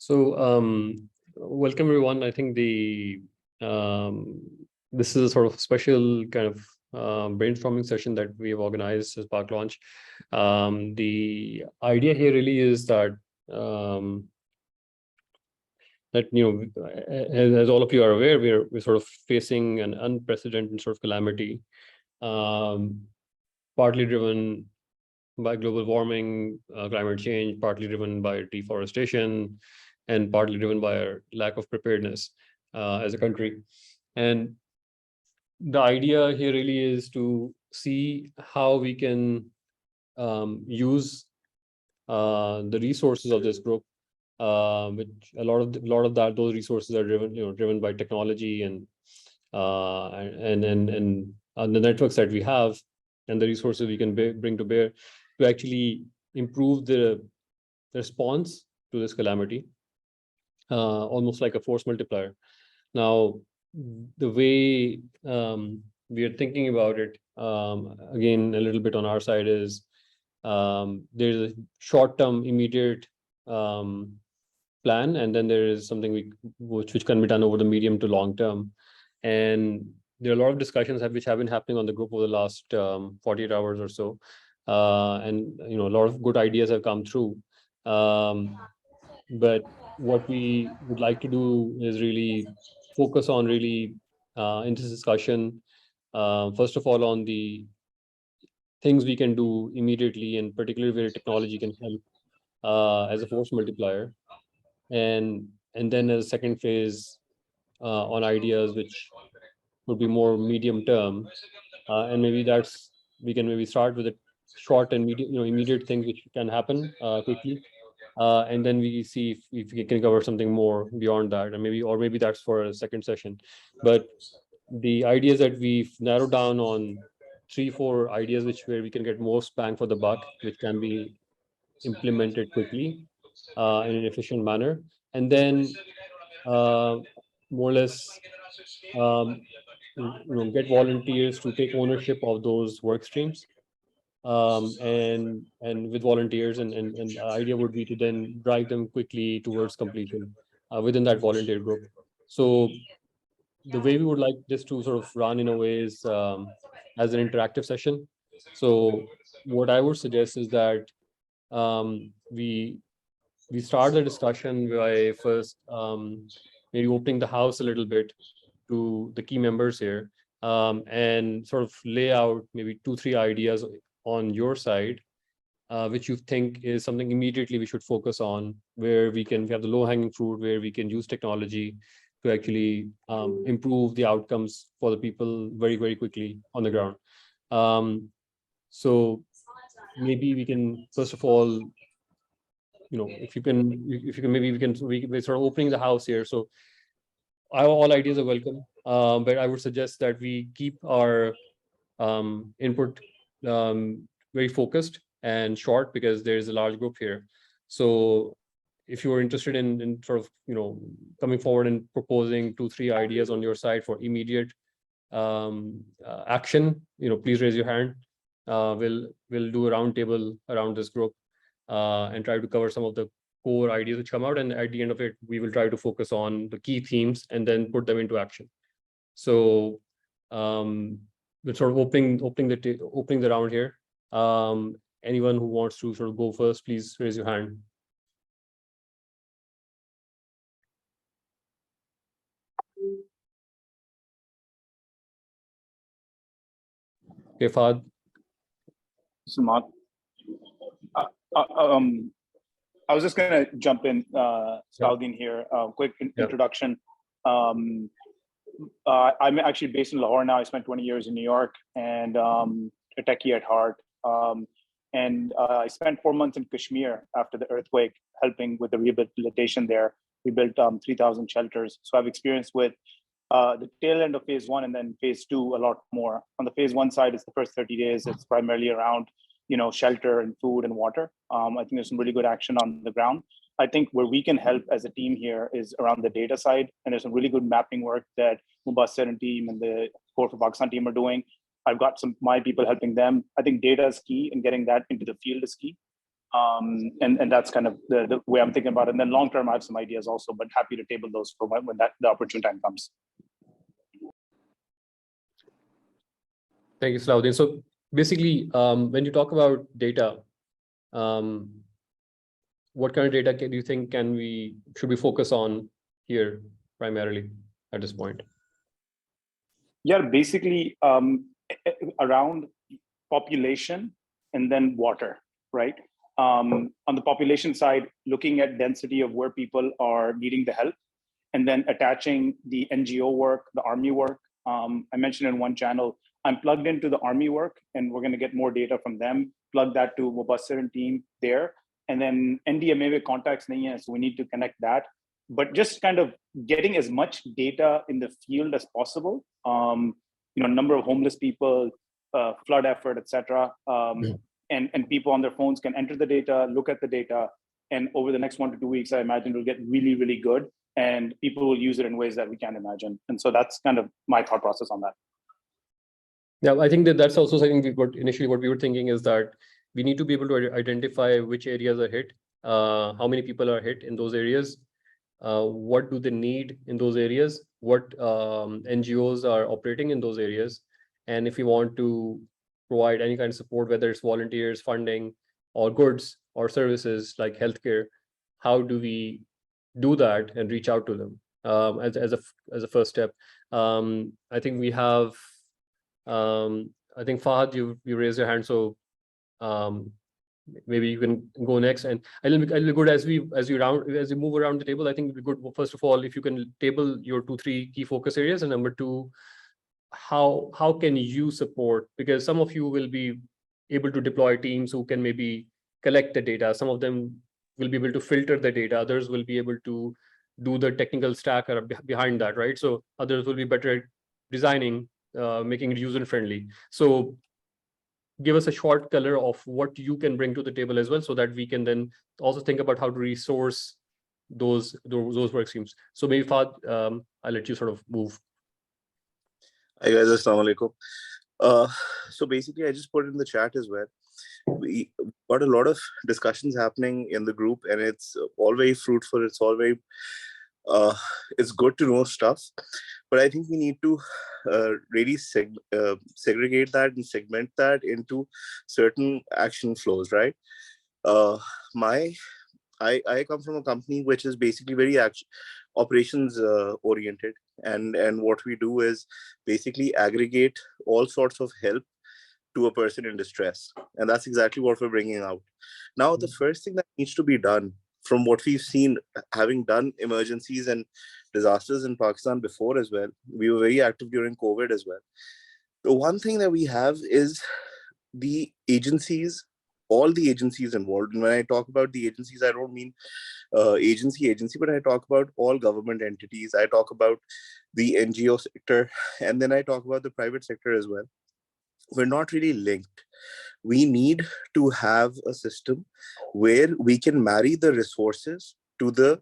So, welcome everyone. I think um, this is a sort of special kind of brainstorming session that we have organized as Park Launch. The idea here really is that um, as all of you are aware, we're sort of facing an unprecedented sort of calamity, um, partly driven by global warming, climate change, partly driven by deforestation, and partly driven by our lack of preparedness as a country. And the idea here really is to see how we can use the resources of this group, which those resources are driven by technology and the networks that we have and the resources we can bring to bear to actually improve the response to this calamity, almost like a force multiplier. Now, the way we are thinking about it, again, a little bit on our side is there's a short-term, immediate plan, and then there is something which can be done over the medium to long term. And there are a lot of discussions which have been happening on the group over the last 48 hours or so, and a lot of good ideas have come through. But what we would like to do is really focus on in this discussion, first of all, on the things we can do immediately, and particularly where technology can help as a force multiplier, and then as a second phase on ideas which would be more medium term, and maybe we can maybe start with a short and immediate things which can happen quickly, and then we see if we can cover something more beyond that, and maybe that's for a second session. But the idea is that we've narrowed down on 3-4 ideas where we can get most bang for the buck, which can be implemented quickly in an efficient manner, and then more or less um, get volunteers to take ownership of those work streams, and with volunteers, and the idea would be to then drive them quickly towards completion within that volunteer group. So the way we would like this to sort of run in a way is as an interactive session. So what I would suggest is that we start the discussion by first maybe opening the house a little bit to the key members here, and sort of lay out maybe 2-3 ideas on your side, which you think is something immediately we should focus on, where we have the low-hanging fruit, where we can use technology to actually improve the outcomes for the people very, very quickly on the ground. So maybe we can, first of all, if you can, maybe we're sort of opening the house here. So all ideas are welcome, but I would suggest that we keep our input very focused and short, because there is a large group here. So if you are interested in sort of coming forward and proposing 2-3 ideas on your side for immediate action, please raise your hand. We'll do a round table around this group and try to cover some of the core ideas which come out, and at the end of it we will try to focus on the key themes and then put them into action. So we're sort of opening the round here. Anyone who wants to sort of go first, please raise your hand. Okay, Fahad. Sumat. I was just going to jump in, Saudin here, quick introduction. I'm actually based in Lahore now. I spent 20 years in New York, and a techie at heart. And I spent 4 months in Kashmir after the earthquake, helping with the rehabilitation there. We built 3,000 shelters. So I've experienced with the tail end of phase 1 and then phase 2 a lot more. On the phase 1 side, it's the first 30 days. It's primarily around shelter and food and water. I think there's some really good action on the ground. I think where we can help as a team here is around the data side. And there's some really good mapping work that Mubassir and team and the Core for Pakistan team are doing. I've got my people helping them. I think data is key, and getting that into the field is key. And that's kind of the way I'm thinking about it. And then long term, I have some ideas also, but happy to table those for when the opportune time comes. Thank you, Salahuddin. So basically, when you talk about data, what kind of data do you think should we focus on here primarily at this point? Yeah, basically around population and then water, right? On the population side, looking at density of where people are needing the help, and then attaching the NGO work, the army work. I mentioned in one channel, I'm plugged into the army work, and we're going to get more data from them, plug that to Mubassir and team there. And then NDMA with contacts, so we need to connect that. But just kind of getting as much data in the field as possible, number of homeless people, flood effort, etc. And people on their phones can enter the data, look at the data, and over the next 1 to 2 weeks, I imagine it'll get really, really good, and people will use it in ways that we can't imagine. And so that's kind of my thought process on that. Yeah, I think that's also something initially what we were thinking is that we need to be able to identify which areas are hit, how many people are hit in those areas, what do they need in those areas, what NGOs are operating in those areas, and if we want to provide any kind of support, whether it's volunteers, funding, or goods or services like healthcare, how do we do that and reach out to them as a first step? I think we have. I think Fahad, you raised your hand, so maybe you can go next. And it'll be good as we move around the table. I think it'll be good, first of all, if you can table your 2-3 key focus areas, and number 2, how can you support? Because some of you will be able to deploy teams who can maybe collect the data. Some of them will be able to filter the data. Others will be able to do the technical stack behind that, right? So others will be better at designing, making it user friendly. So give us a short color of what you can bring to the table as well, so that we can then also think about how to resource those work streams. So maybe Fahad, I'll let you sort of move. Hi guys, assalamu alaikum. So basically, I just put it in the chat as well. We got a lot of discussions happening in the group, and it's all very fruitful. It's all very, it's good to know stuff. But I think we need to really segregate that and segment that into certain action flows, right? I come from a company which is basically very operations oriented, and what we do is basically aggregate all sorts of help to a person in distress, and that's exactly what we're bringing out. Now, the first thing that needs to be done, from what we've seen, having done emergencies and disasters in Pakistan before as well, we were very active during COVID as well. The one thing that we have is the agencies, all the agencies involved. And when I talk about the agencies, I don't mean agency, but I talk about all government entities. I talk about the NGO sector, and then I talk about the private sector as well. We're not really linked. We need to have a system where we can marry the resources to the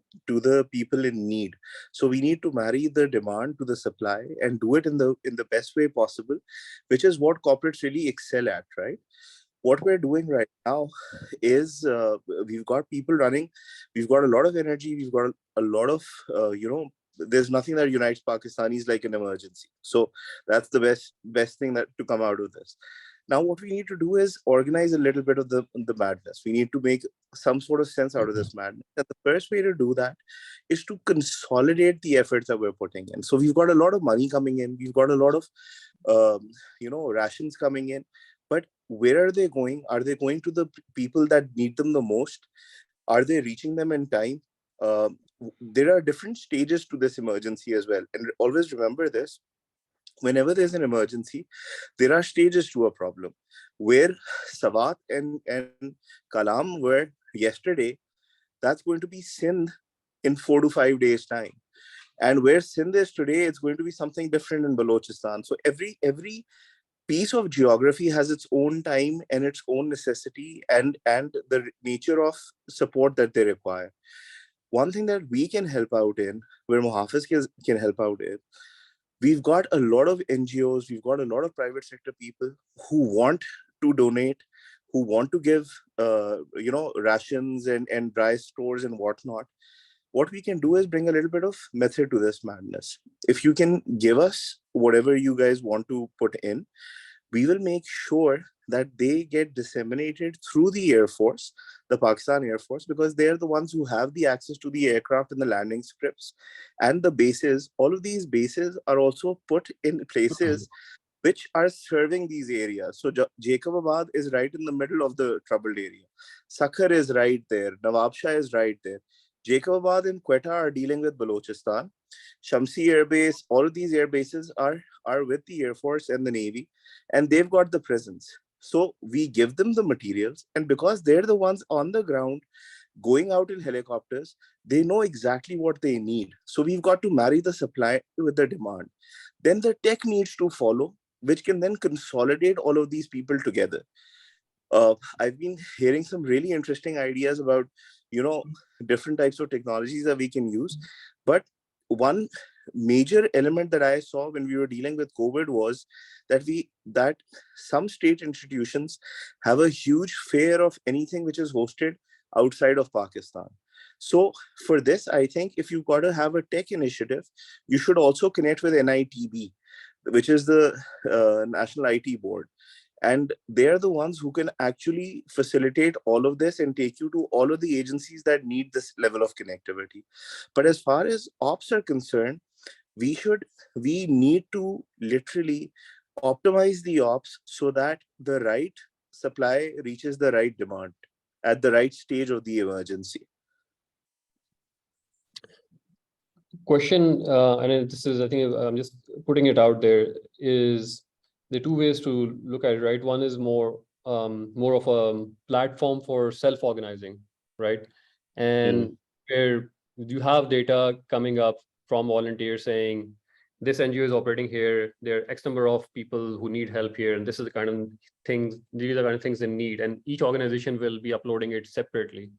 people in need. So we need to marry the demand to the supply and do it in the best way possible, which is what corporates really excel at, right? What we're doing right now is we've got people running, we've got a lot of energy, we've got a lot of there's nothing that unites Pakistanis like an emergency. So that's the best thing that to come out of this. Now, what we need to do is organize a little bit of the madness. We need to make some sort of sense out of this madness. And the first way to do that is to consolidate the efforts that we're putting in. So we've got a lot of money coming in. We've got a lot of, rations coming in. But where are they going? Are they going to the people that need them the most? Are they reaching them in time? There are different stages to this emergency as well. And always remember this. Whenever there's an emergency, there are stages to a problem. Where Sawat and Kalam were yesterday, that's going to be Sindh in 4 to 5 days' time. And where Sindh is today, it's going to be something different in Balochistan. So every piece of geography has its own time and its own necessity and the nature of support that they require. One thing that we can help out in, where Muhafiz can help out in, we've got a lot of NGOs, we've got a lot of private sector people who want to donate, who want to give, rations and dry stores and whatnot, what we can do is bring a little bit of method to this madness. If you can give us whatever you guys want to put in, we will make sure that they get disseminated through the Air Force, the Pakistan Air Force, because they're the ones who have the access to the aircraft and the landing scripts and the bases. All of these bases are also put in places which are serving these areas. So Jacobabad is right in the middle of the troubled area. Sakhar is right there. Nawabshah is right there. Jacobabad and Quetta are dealing with Balochistan. Shamsi Air Base, all of these air bases are with the Air Force and the Navy, and they've got the presence. So we give them the materials, and because they're the ones on the ground going out in helicopters, they know exactly what they need. So we've got to marry the supply with the demand. Then the tech needs to follow, which can then consolidate all of these people together. I've been hearing some really interesting ideas about, different types of technologies that we can use. But one major element that I saw when we were dealing with COVID was that some state institutions have a huge fear of anything which is hosted outside of Pakistan. So for this, I think if you've got to have a tech initiative, you should also connect with NITB, which is the National IT Board. And they're the ones who can actually facilitate all of this and take you to all of the agencies that need this level of connectivity. But as far as ops are concerned, we need to literally optimize the ops so that the right supply reaches the right demand at the right stage of the emergency. Question, and this is, I think I'm just putting it out there, is the two ways to look at it, right? One is more of a platform for self-organizing, right? And where you have data coming up from volunteers saying, this NGO is operating here, there are X number of people who need help here, and this is the kind of things, these are the kind of things they need, and each organization will be uploading it separately.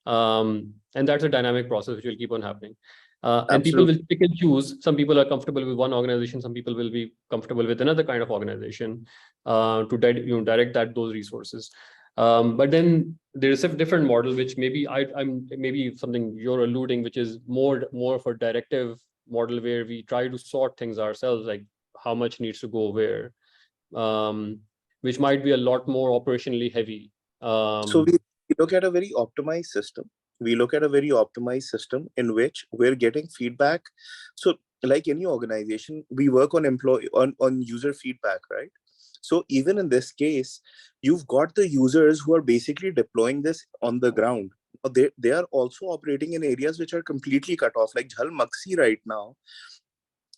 And that's a dynamic process which will keep on happening. And people will pick and choose. Some people are comfortable with one organization, some people will be comfortable with another kind of organization to direct those resources. But then there's a different model, which maybe I'm maybe something you're alluding, which is more of a directive model where we try to sort things ourselves, like how much needs to go where, which might be a lot more operationally heavy. So we look at a very optimized system. We look at a very optimized system in which we're getting feedback. So like any organization, we work on on user feedback, right? So even in this case, you've got the users who are basically deploying this on the ground. They are also operating in areas which are completely cut off, like Jhal Maksi right now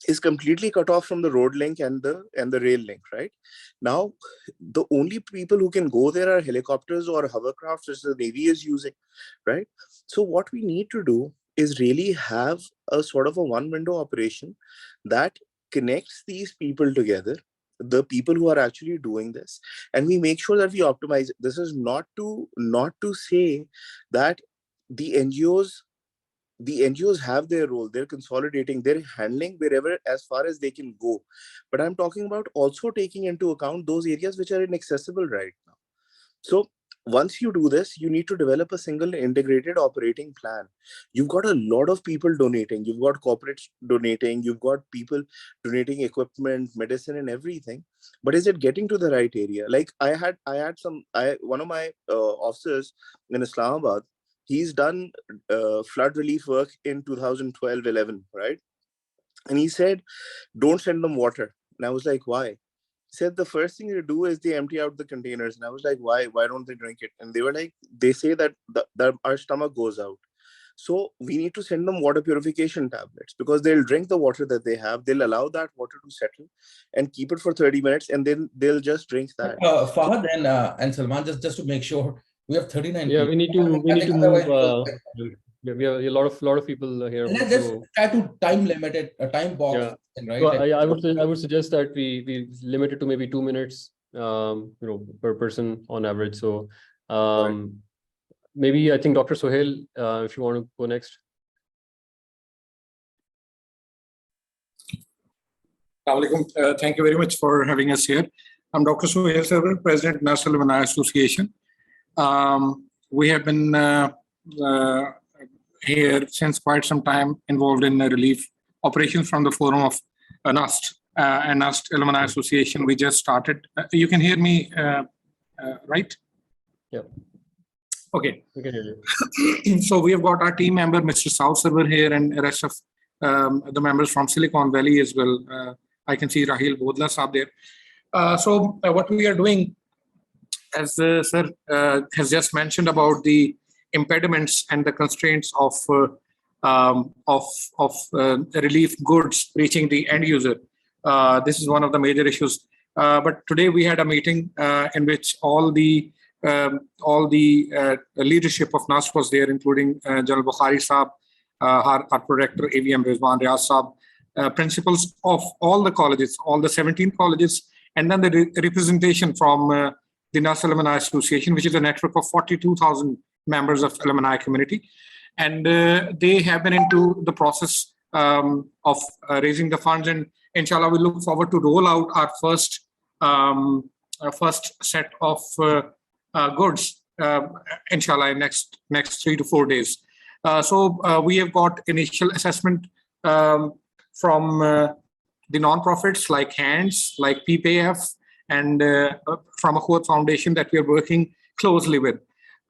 is completely cut off from the road link and the rail link. Right now, the only people who can go there are helicopters or hovercrafts which the Navy is using. Right. So what we need to do is really have a sort of a one window operation that connects these people together, the people who are actually doing this, and we make sure that we optimize it. This is not to say that the NGOs have their role, they're consolidating, they're handling wherever as far as they can go. But I'm talking about also taking into account those areas which are inaccessible right now. So once you do this, you need to develop a single integrated operating plan. You've got a lot of people donating, you've got corporates donating, you've got people donating equipment, medicine and everything. But is it getting to the right area? Like one of my officers in Islamabad, he's done flood relief work in 2012-11, right? And he said, don't send them water. And I was like, why? He said the first thing they do is they empty out the containers. And I was like, why don't they drink it? And they were like, they say that our stomach goes out. So we need to send them water purification tablets, because they'll drink the water that they have, they'll allow that water to settle and keep it for 30 minutes, and then they'll just drink that. Fahad and Salman, just to make sure, we have 39 yeah, people. we need to move. We have a lot of people here. Let's just try to time limit it, a time box. Yeah. Right? So I would suggest that we limit it to maybe 2 minutes, per person on average. So maybe I think Dr. Sohail, if you want to go next. Thank you very much for having us here. I'm Dr. Suhail Sarwar, President, National Alumni Association. We have been here since quite some time, involved in relief operations from the forum of NUST, and NUST Alumni Association. We just started. You can hear me, right? Yeah. Okay. We can hear you. So we have got our team member, Mr. South Server here, and the rest of the members from Silicon Valley as well. I can see Rahil Bodla Saab there. So what we are doing, as sir has just mentioned about the impediments and the constraints of relief goods reaching the end user. This is one of the major issues. But today we had a meeting in which all the leadership of NUST was there, including General Bukhari Saab, our Director AVM Rizwan Riaz Saab, principals of all the colleges, all the 17 colleges, and then the representation from the NUST Alumni Association, which is a network of 42,000 members of alumni community. And they have been into the process of raising the funds, and inshallah we look forward to roll out our first set of goods, inshallah, in next 3 to 4 days. So we have got initial assessment from the non-profits like HANDS, like PPAF, and from a Akhwat Foundation that we are working closely with.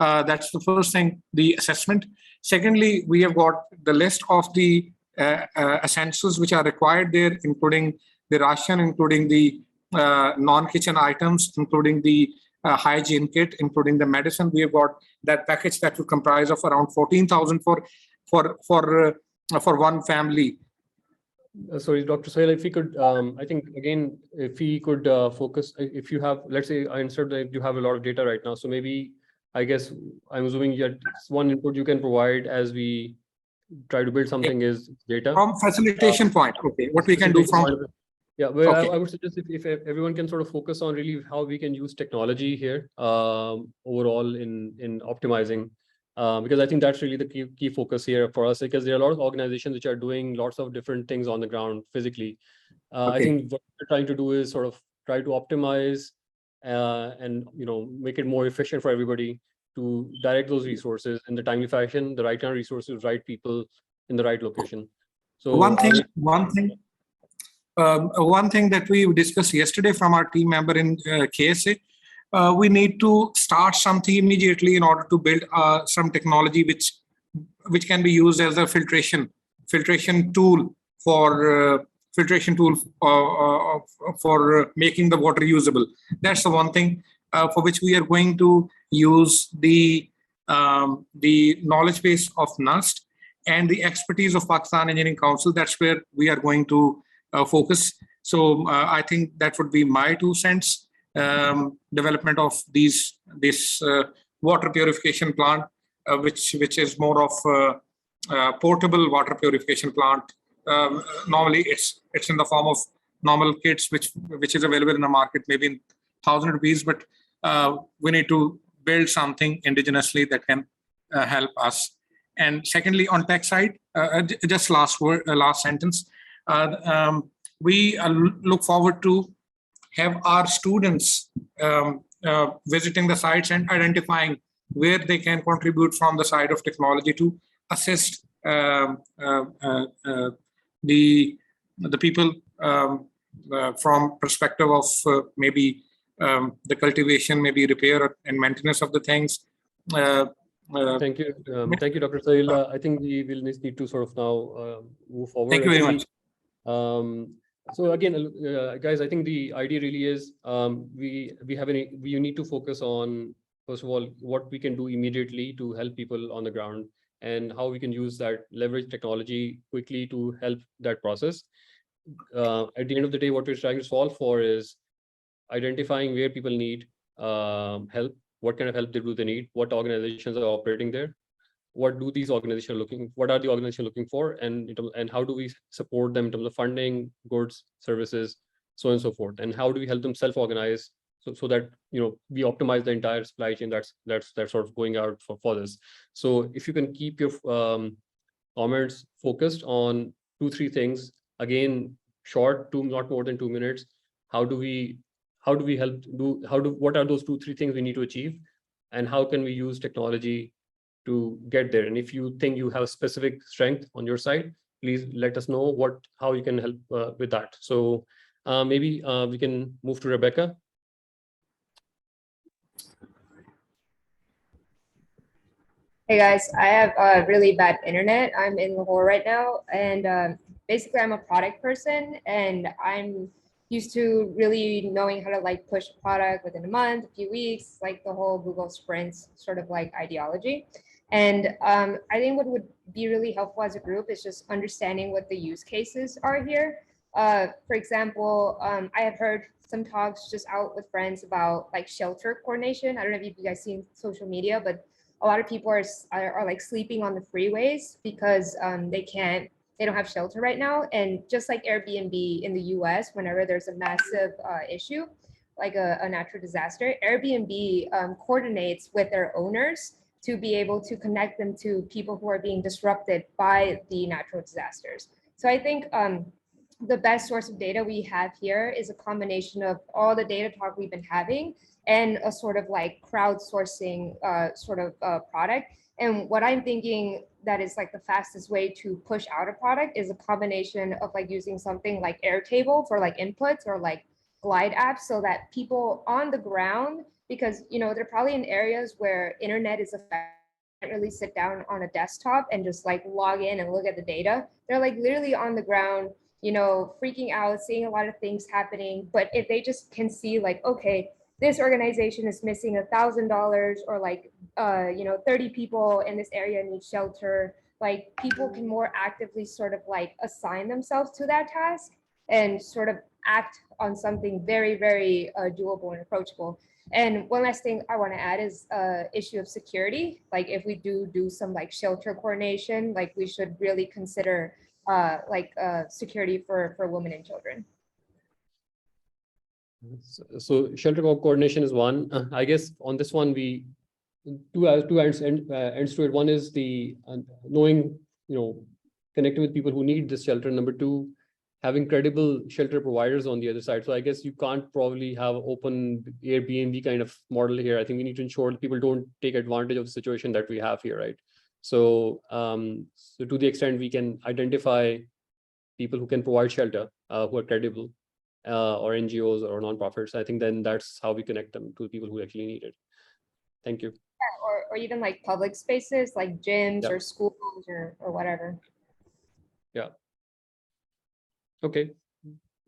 That's the first thing, the assessment. Secondly, we have got the list of the essentials which are required there, including the ration, including the non-kitchen items, including the hygiene kit, including the medicine. We have got that package that will comprise of around 14,000 for one family. Sorry, Dr. Sohail, if we could, I think, again, if we could focus, if you have, let's say, I understand that you have a lot of data right now. So maybe, I guess, I'm assuming that one input you can provide as we try to build something is data. From facilitation point, okay, what we can do from... Yeah, well, okay. I would suggest if everyone can sort of focus on really how we can use technology here overall in optimizing, because I think that's really the key focus here for us, because there are a lot of organizations which are doing lots of different things on the ground physically. I think what we're trying to do is sort of try to optimize and make it more efficient for everybody to direct those resources in the timely fashion, the right kind of resources, right people in the right location. So one thing that we discussed yesterday from our team member in KSA, we need to start something immediately in order to build some technology which can be used as a filtration tool for for making the water usable. That's the one thing for which we are going to use the knowledge base of NUST and the expertise of Pakistan Engineering Council. That's where we are going to focus. So I think that would be my 2 cents. Development of this water purification plant, which is more of a portable water purification plant. Normally it's in the form of normal kits, which is available in the market, maybe in 1,000 rupees, but we need to build something indigenously that can help us. And secondly, on tech side, just last sentence, we look forward to have our students visiting the sites and identifying where they can contribute from the side of technology to assist the people from perspective of maybe the cultivation, maybe repair and maintenance of the things. Thank you, Dr. Sohail. I think we will need to sort of now move forward. Thank you very much. So again, guys, I think the idea really is we need to focus on, first of all, what we can do immediately to help people on the ground and how we can use that, leverage technology quickly to help that process. At the end of the day, what we're trying to solve for is identifying where people need help, what kind of help do they need, what organizations are operating there, what are the organizations looking for, and how do we support them in terms of funding, goods, services, so on and so forth, and how do we help them self-organize so that we optimize the entire supply chain that's sort of going out for this. So if you can keep your comments focused on 2-3 things, again, short, not more than 2 minutes. How do we how do we help what are those 2-3 things we need to achieve, and how can we use technology to get there? And if you think you have a specific strength on your side, please let us know how you can help with that. So maybe we can move to Rebecca. Hey guys, I have really bad internet. I'm in Lahore right now, and basically I'm a product person, and I'm used to really knowing how to like push a product within a month, a few weeks, like the whole Google Sprints sort of like ideology. And I think what would be really helpful as a group is just understanding what the use cases are here. For example, I have heard some talks just out with friends about like shelter coordination. I don't know if you guys seen social media, but a lot of people are like sleeping on the freeways because they don't have shelter right now. And just like Airbnb in the US, whenever there's a massive issue, like a natural disaster, Airbnb coordinates with their owners to be able to connect them to people who are being disrupted by the natural disasters. So I think the best source of data we have here is a combination of all the data talk we've been having and a sort of like crowdsourcing product. And what I'm thinking that is like the fastest way to push out a product is a combination of like using something like Airtable for like inputs or like Glide apps, so that people on the ground, because they're probably in areas where internet is affected, really sit down on a desktop and just like log in and look at the data. They're like literally on the ground, freaking out, seeing a lot of things happening. But if they just can see like, okay, this organization is missing $1,000, or like 30 people in this area need shelter, like people can more actively sort of like assign themselves to that task and sort of act on something very, very doable and approachable. And one last thing I want to add is issue of security. Like if we do some like shelter coordination, like we should really consider security for women and children. So shelter coordination is one. I guess on this one, we two ends to it. One is the knowing, connecting with people who need this shelter. Number two, having credible shelter providers on the other side. So I guess you can't probably have open Airbnb kind of model here. I think we need to ensure that people don't take advantage of the situation that we have here, right? So, so to the extent we can identify people who can provide shelter, who are credible, or NGOs or nonprofits, I think then that's how we connect them to people who actually need it. Thank you. Yeah, or even like public spaces like gyms or schools or whatever. Yeah. Okay,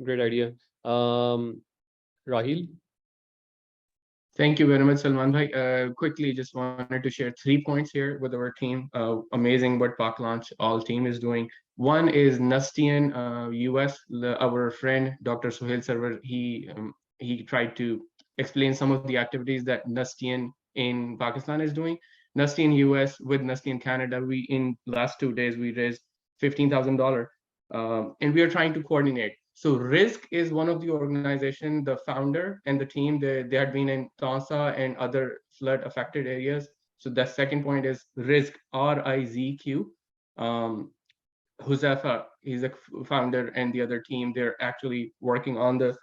great idea. Rahil? Thank you very much, Salman bhai. Quickly, just wanted to share 3 points here with our team. Amazing what Pak Launch all team is doing. One is Nustian US, our friend Dr. Sohail Sarwar, he tried to explain some of the activities that Nustian in Pakistan is doing. Nustian US with Nustian Canada, we in last 2 days we raised $15,000, and we are trying to coordinate. So RISK is one of the organization, the founder and the team, they had been in Tansa and other flood affected areas. So the second point is RISQ, RIZQ. Huzafa, he's a founder, and the other team, they're actually working on the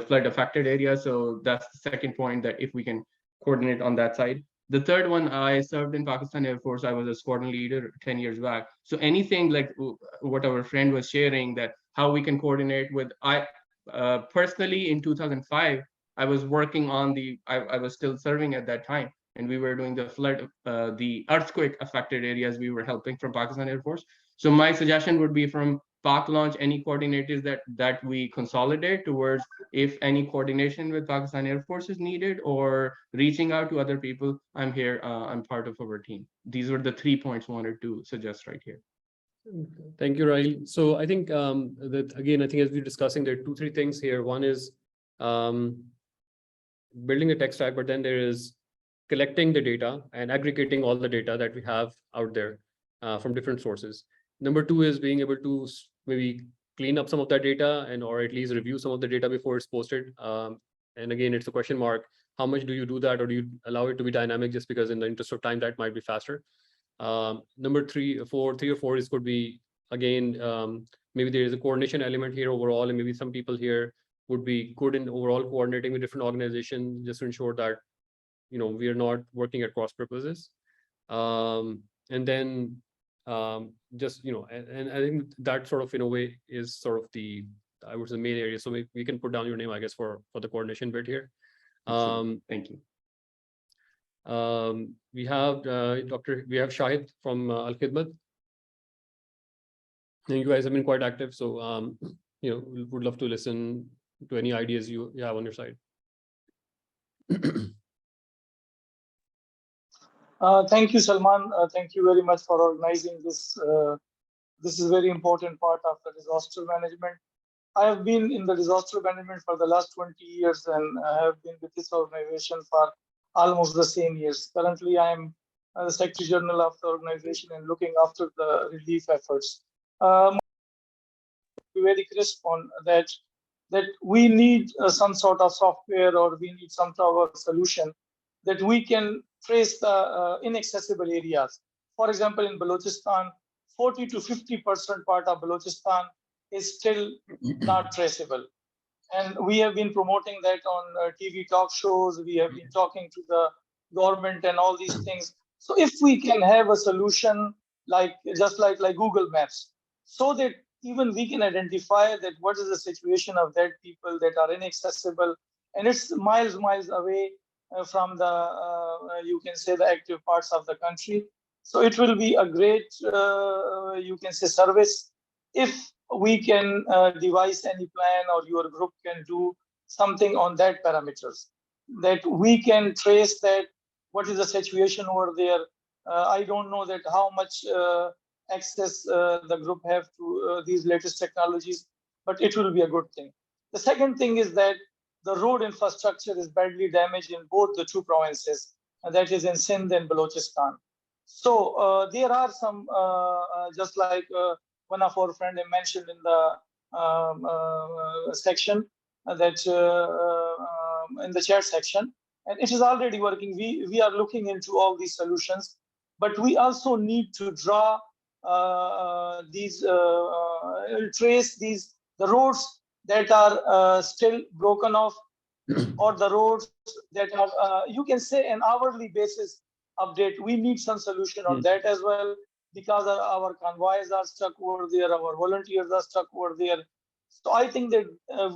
flood affected area. So that's the second point, that if we can coordinate on that side. The third one, I served in Pakistan Air Force. I was a squadron leader 10 years back. So anything like what our friend was sharing, that how we can coordinate with, personally in 2005, I was working on I was still serving at that time, and we were doing the flood, the earthquake affected areas we were helping from Pakistan Air Force. So my suggestion would be from Pak Launch, any coordinators that we consolidate towards, if any coordination with Pakistan Air Force is needed, or reaching out to other people, I'm here, I'm part of our team. These were the 3 points I wanted to suggest right here. Thank you, Rahil. So I think that again, I think as we're discussing, there are 2-3 things here. One is building a tech stack, but then there is collecting the data and aggregating all the data that we have out there from different sources. Number 2 is being able to maybe clean up some of that data, and or at least review some of the data before it's posted. And again, it's a question mark. How much do you do that, or do you allow it to be dynamic just because in the interest of time that might be faster? Number 3 or 4 is could be, again, maybe there is a coordination element here overall, and maybe some people here would be good in overall coordinating with different organizations, just to ensure that, we are not working at cross purposes. And then just, and I think that sort of in a way is sort of I would say, main area. So we can put down your name, I guess, for the coordination bit here. Thank you. We have Shahid from Al Khidmat. And you guys have been quite active, so would love to listen to any ideas you have on your side. Thank you, Salman. Thank you very much for organizing this. This is a very important part of the disaster management. I have been in the disaster management for the last 20 years, and I have been with this organization for almost the same years. Currently, I am the Secretary General of the organization and looking after the relief efforts. Very crisp on that we need some sort of software, or we need some sort of solution that we can trace the inaccessible areas. For example, in Balochistan, 40 to 50% part of Balochistan is still not traceable. And we have been promoting that on TV talk shows. We have been talking to the government and all these things. So if we can have a solution just like Google Maps, so that even we can identify that what is the situation of that people that are inaccessible, and it's miles away from the, you can say, the active parts of the country. So it will be a great, you can say, service if we can devise any plan, or your group can do something on that parameters, that we can trace that what is the situation over there. I don't know that how much access the group have to these latest technologies, but it will be a good thing. The second thing is that the road infrastructure is badly damaged in both the two provinces, and that is in Sindh and Balochistan. So there are some, just like one of our friends mentioned in the section, that in the chat section, and it is already working. We are looking into all these solutions, but we also need to draw trace the roads that are still broken off, or the roads that are, you can say, an hourly basis update. We need some solution on that as well, because our convoys are stuck over there, our volunteers are stuck over there. So I think that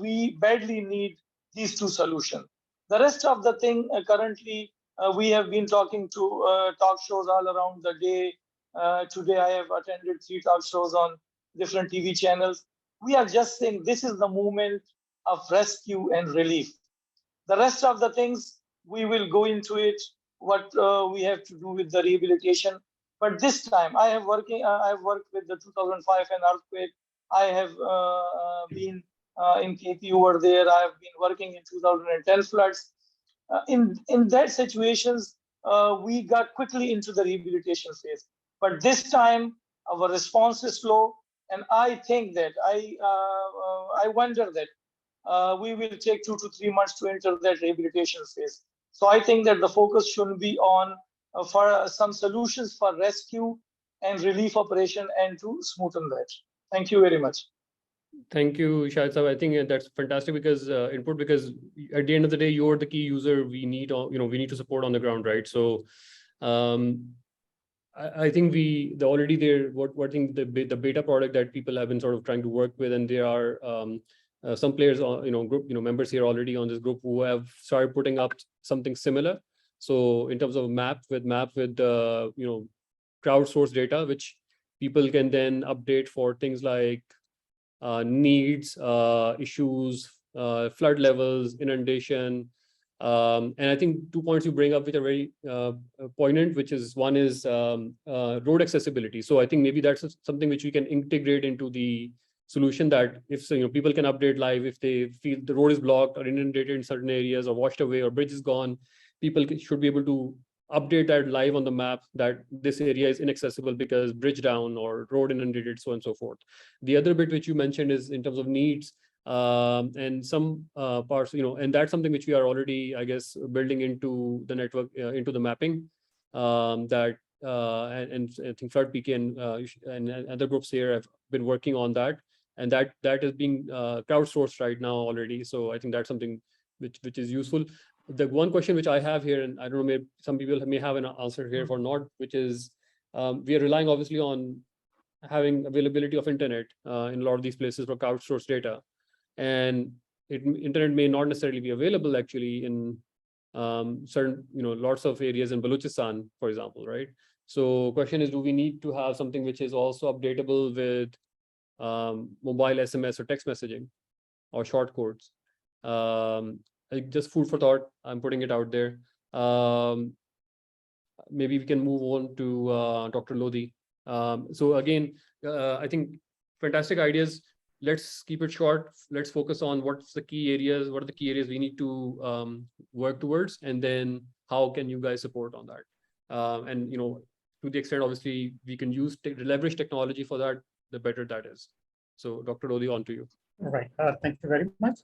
we badly need these two solutions. The rest of the thing, currently, we have been talking to talk shows all around the day. Today I have attended 3 talk shows on different TV channels. We are just saying this is the moment of rescue and relief. The rest of the things, we will go into it, what we have to do with the rehabilitation. But this time, I've worked with the 2005 and earthquake. I have been in KP over there. I have been working in 2010 floods. In that situations, we got quickly into the rehabilitation phase. But this time, our response is slow, and I think that I wonder that we will take 2 to 3 months to enter that rehabilitation phase. So I think that the focus should be on for some solutions for rescue and relief operation, and to smoothen that. Thank you very much. Thank you, Shahid Sahab. I think that's fantastic because because at the end of the day, you're the key user we need, we need to support on the ground, right? So I think already there, what think the beta product that people have been sort of trying to work with, and there are some players, group, members here already on this group who have started putting up something similar. So in terms of map with crowdsourced data, which people can then update for things like needs, issues, flood levels, inundation. And I think 2 points you bring up which are very poignant, which is one is road accessibility. So I think maybe that's something which we can integrate into the solution, that if people can update live if they feel the road is blocked or inundated in certain areas or washed away or bridge is gone, people should be able to update that live on the map that this area is inaccessible because bridge down or road inundated, so on and so forth. The other bit which you mentioned is in terms of needs, and some parts, and that's something which we are already, I guess, building into the network, into the mapping, that and I think Flood PK and other groups here have been working on that. and that is being crowdsourced right now already. So I think that's something which is useful. The one question which I have here, and I don't know, maybe some people may have an answer here or not, which is we are relying obviously on having availability of internet in a lot of these places for crowdsourced data, and internet may not necessarily be available actually in certain, lots of areas in Balochistan, for example, right? So question is, do we need to have something which is also updatable with mobile SMS or text messaging or short codes? Just food for thought, I'm putting it out there. Maybe we can move on to Dr. Lodi. So again, I think fantastic ideas. Let's keep it short. Let's focus on what are the key areas we need to work towards, and then how can you guys support on that? And to the extent obviously we can leverage technology for that, the better that is. So Dr. Lodi, on to you. All right, thank you very much.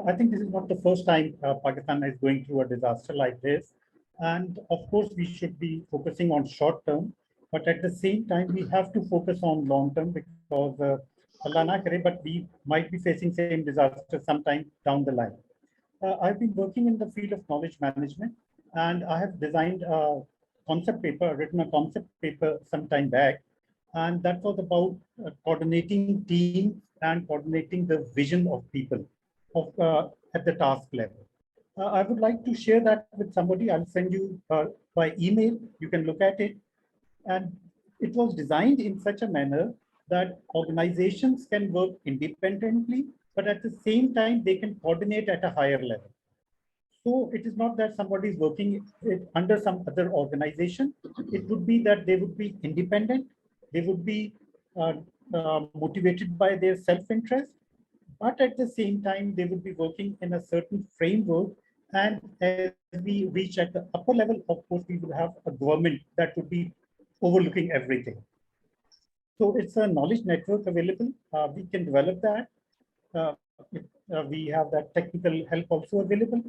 I think this is not the first time Pakistan is going through a disaster like this. And of course, we should be focusing on short term, but at the same time, we have to focus on long term, because Allah na kare, but we might be facing same disaster sometime down the line. I've been working in the field of knowledge management, and I have designed a concept paper, written a concept paper some time back, and that was about coordinating teams and coordinating the vision of people at the task level. I would like to share that with somebody. I'll send you by email. You can look at it. And it was designed in such a manner that organizations can work independently, but at the same time, they can coordinate at a higher level. So it is not that somebody is working under some other organization. It would be that they would be independent. They would be motivated by their self-interest, but at the same time, they would be working in a certain framework. And as we reach at the upper level, of course, we would have a government that would be overlooking everything. So it's a knowledge network available. We can develop that. We have that technical help also available.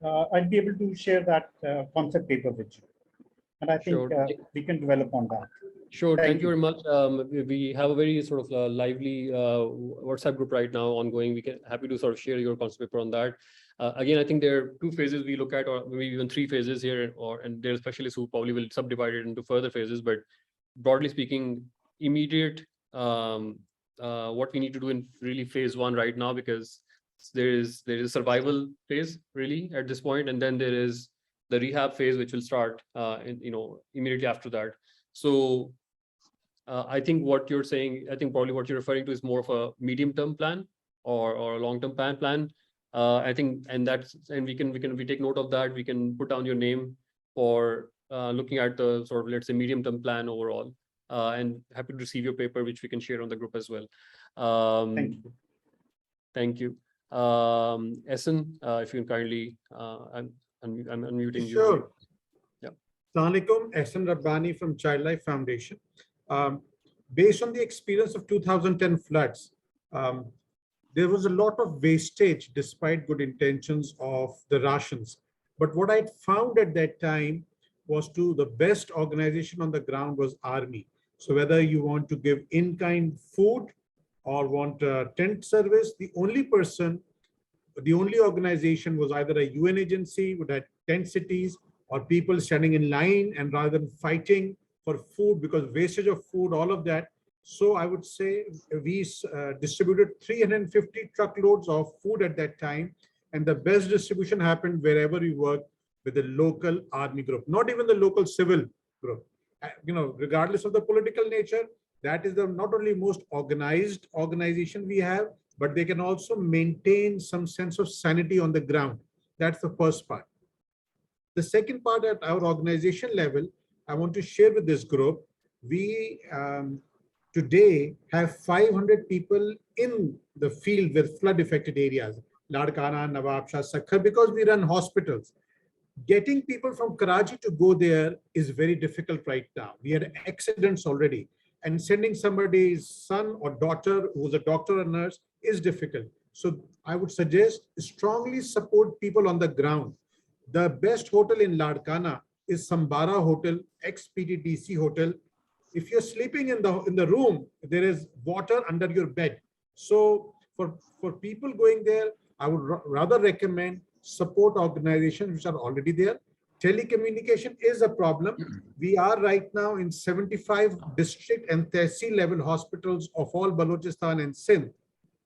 I'll be able to share that concept paper with you. And I think we can develop on that. Sure, thank you very much. We have a very sort of lively WhatsApp group right now ongoing. We can happy to sort of share your concept paper on that. Again, I think there are 2 phases we look at, or maybe even 3 phases here, and there are specialists who probably will subdivide it into further phases. But broadly speaking, immediate what we need to do in really phase 1 right now, because there is a survival phase really at this point, and then there is the rehab phase which will start immediately after that. So I think what you're saying, I think probably what you're referring to is more of a medium-term plan or a long-term plan. I think, and we take note of that. We can put down your name for looking at the sort of, let's say, medium-term plan overall, and happy to receive your paper, which we can share on the group as well. Thank you. Thank you. Essen, if you can kindly, I'm unmuting you. Sure. Yeah. Assalamu alaikum, Essen Rabbani from Childlife Foundation. Based on the experience of 2010 floods, there was a lot of wastage despite good intentions of the rations. But what I found at that time was the best organization on the ground was Army. So whether you want to give in-kind food or want a tent service, the only organization was either a UN agency with had tent cities or people standing in line, and rather than fighting for food because wastage of food, all of that. So I would say we distributed 350 truckloads of food at that time. And the best distribution happened wherever we worked with the local army group, not even the local civil group. Regardless of the political nature, that is the not only most organized organization we have, but they can also maintain some sense of sanity on the ground. That's the first part. The second part, at our organization level, I want to share with this group, we today have 500 people in the field with flood affected areas, Ladkana, Nawab Shah, Sakhar, because we run hospitals. Getting people from Karachi to go there is very difficult right now. We had accidents already, and sending somebody's son or daughter who's a doctor or nurse is difficult. So I would suggest strongly support people on the ground. The best hotel in Ladkana is Sambara Hotel, ex-PTDC hotel. If you're sleeping in the room, there is water under your bed. So for people going there, I would rather recommend support organizations which are already there. Telecommunication is a problem. We are right now in 75 district and tehsil level hospitals of all Balochistan and Sindh.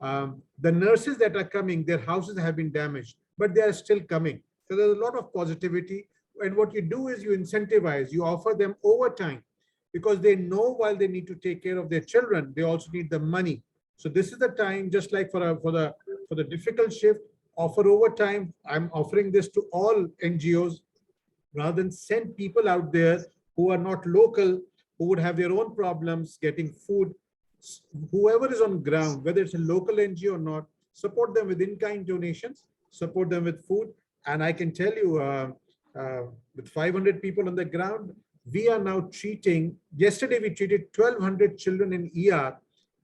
The nurses that are coming, their houses have been damaged, but they are still coming. So there's a lot of positivity. And what you do is you incentivize, you offer them overtime, because they know while they need to take care of their children, they also need the money. So this is the time, just like for the difficult shift, offer overtime. I'm offering this to all NGOs, rather than send people out there who are not local, who would have their own problems getting food. Whoever is on ground, whether it's a local NGO or not, support them with in-kind donations, support them with food. And I can tell you, with 500 people on the ground, we are now treating, yesterday we treated 1,200 children in ER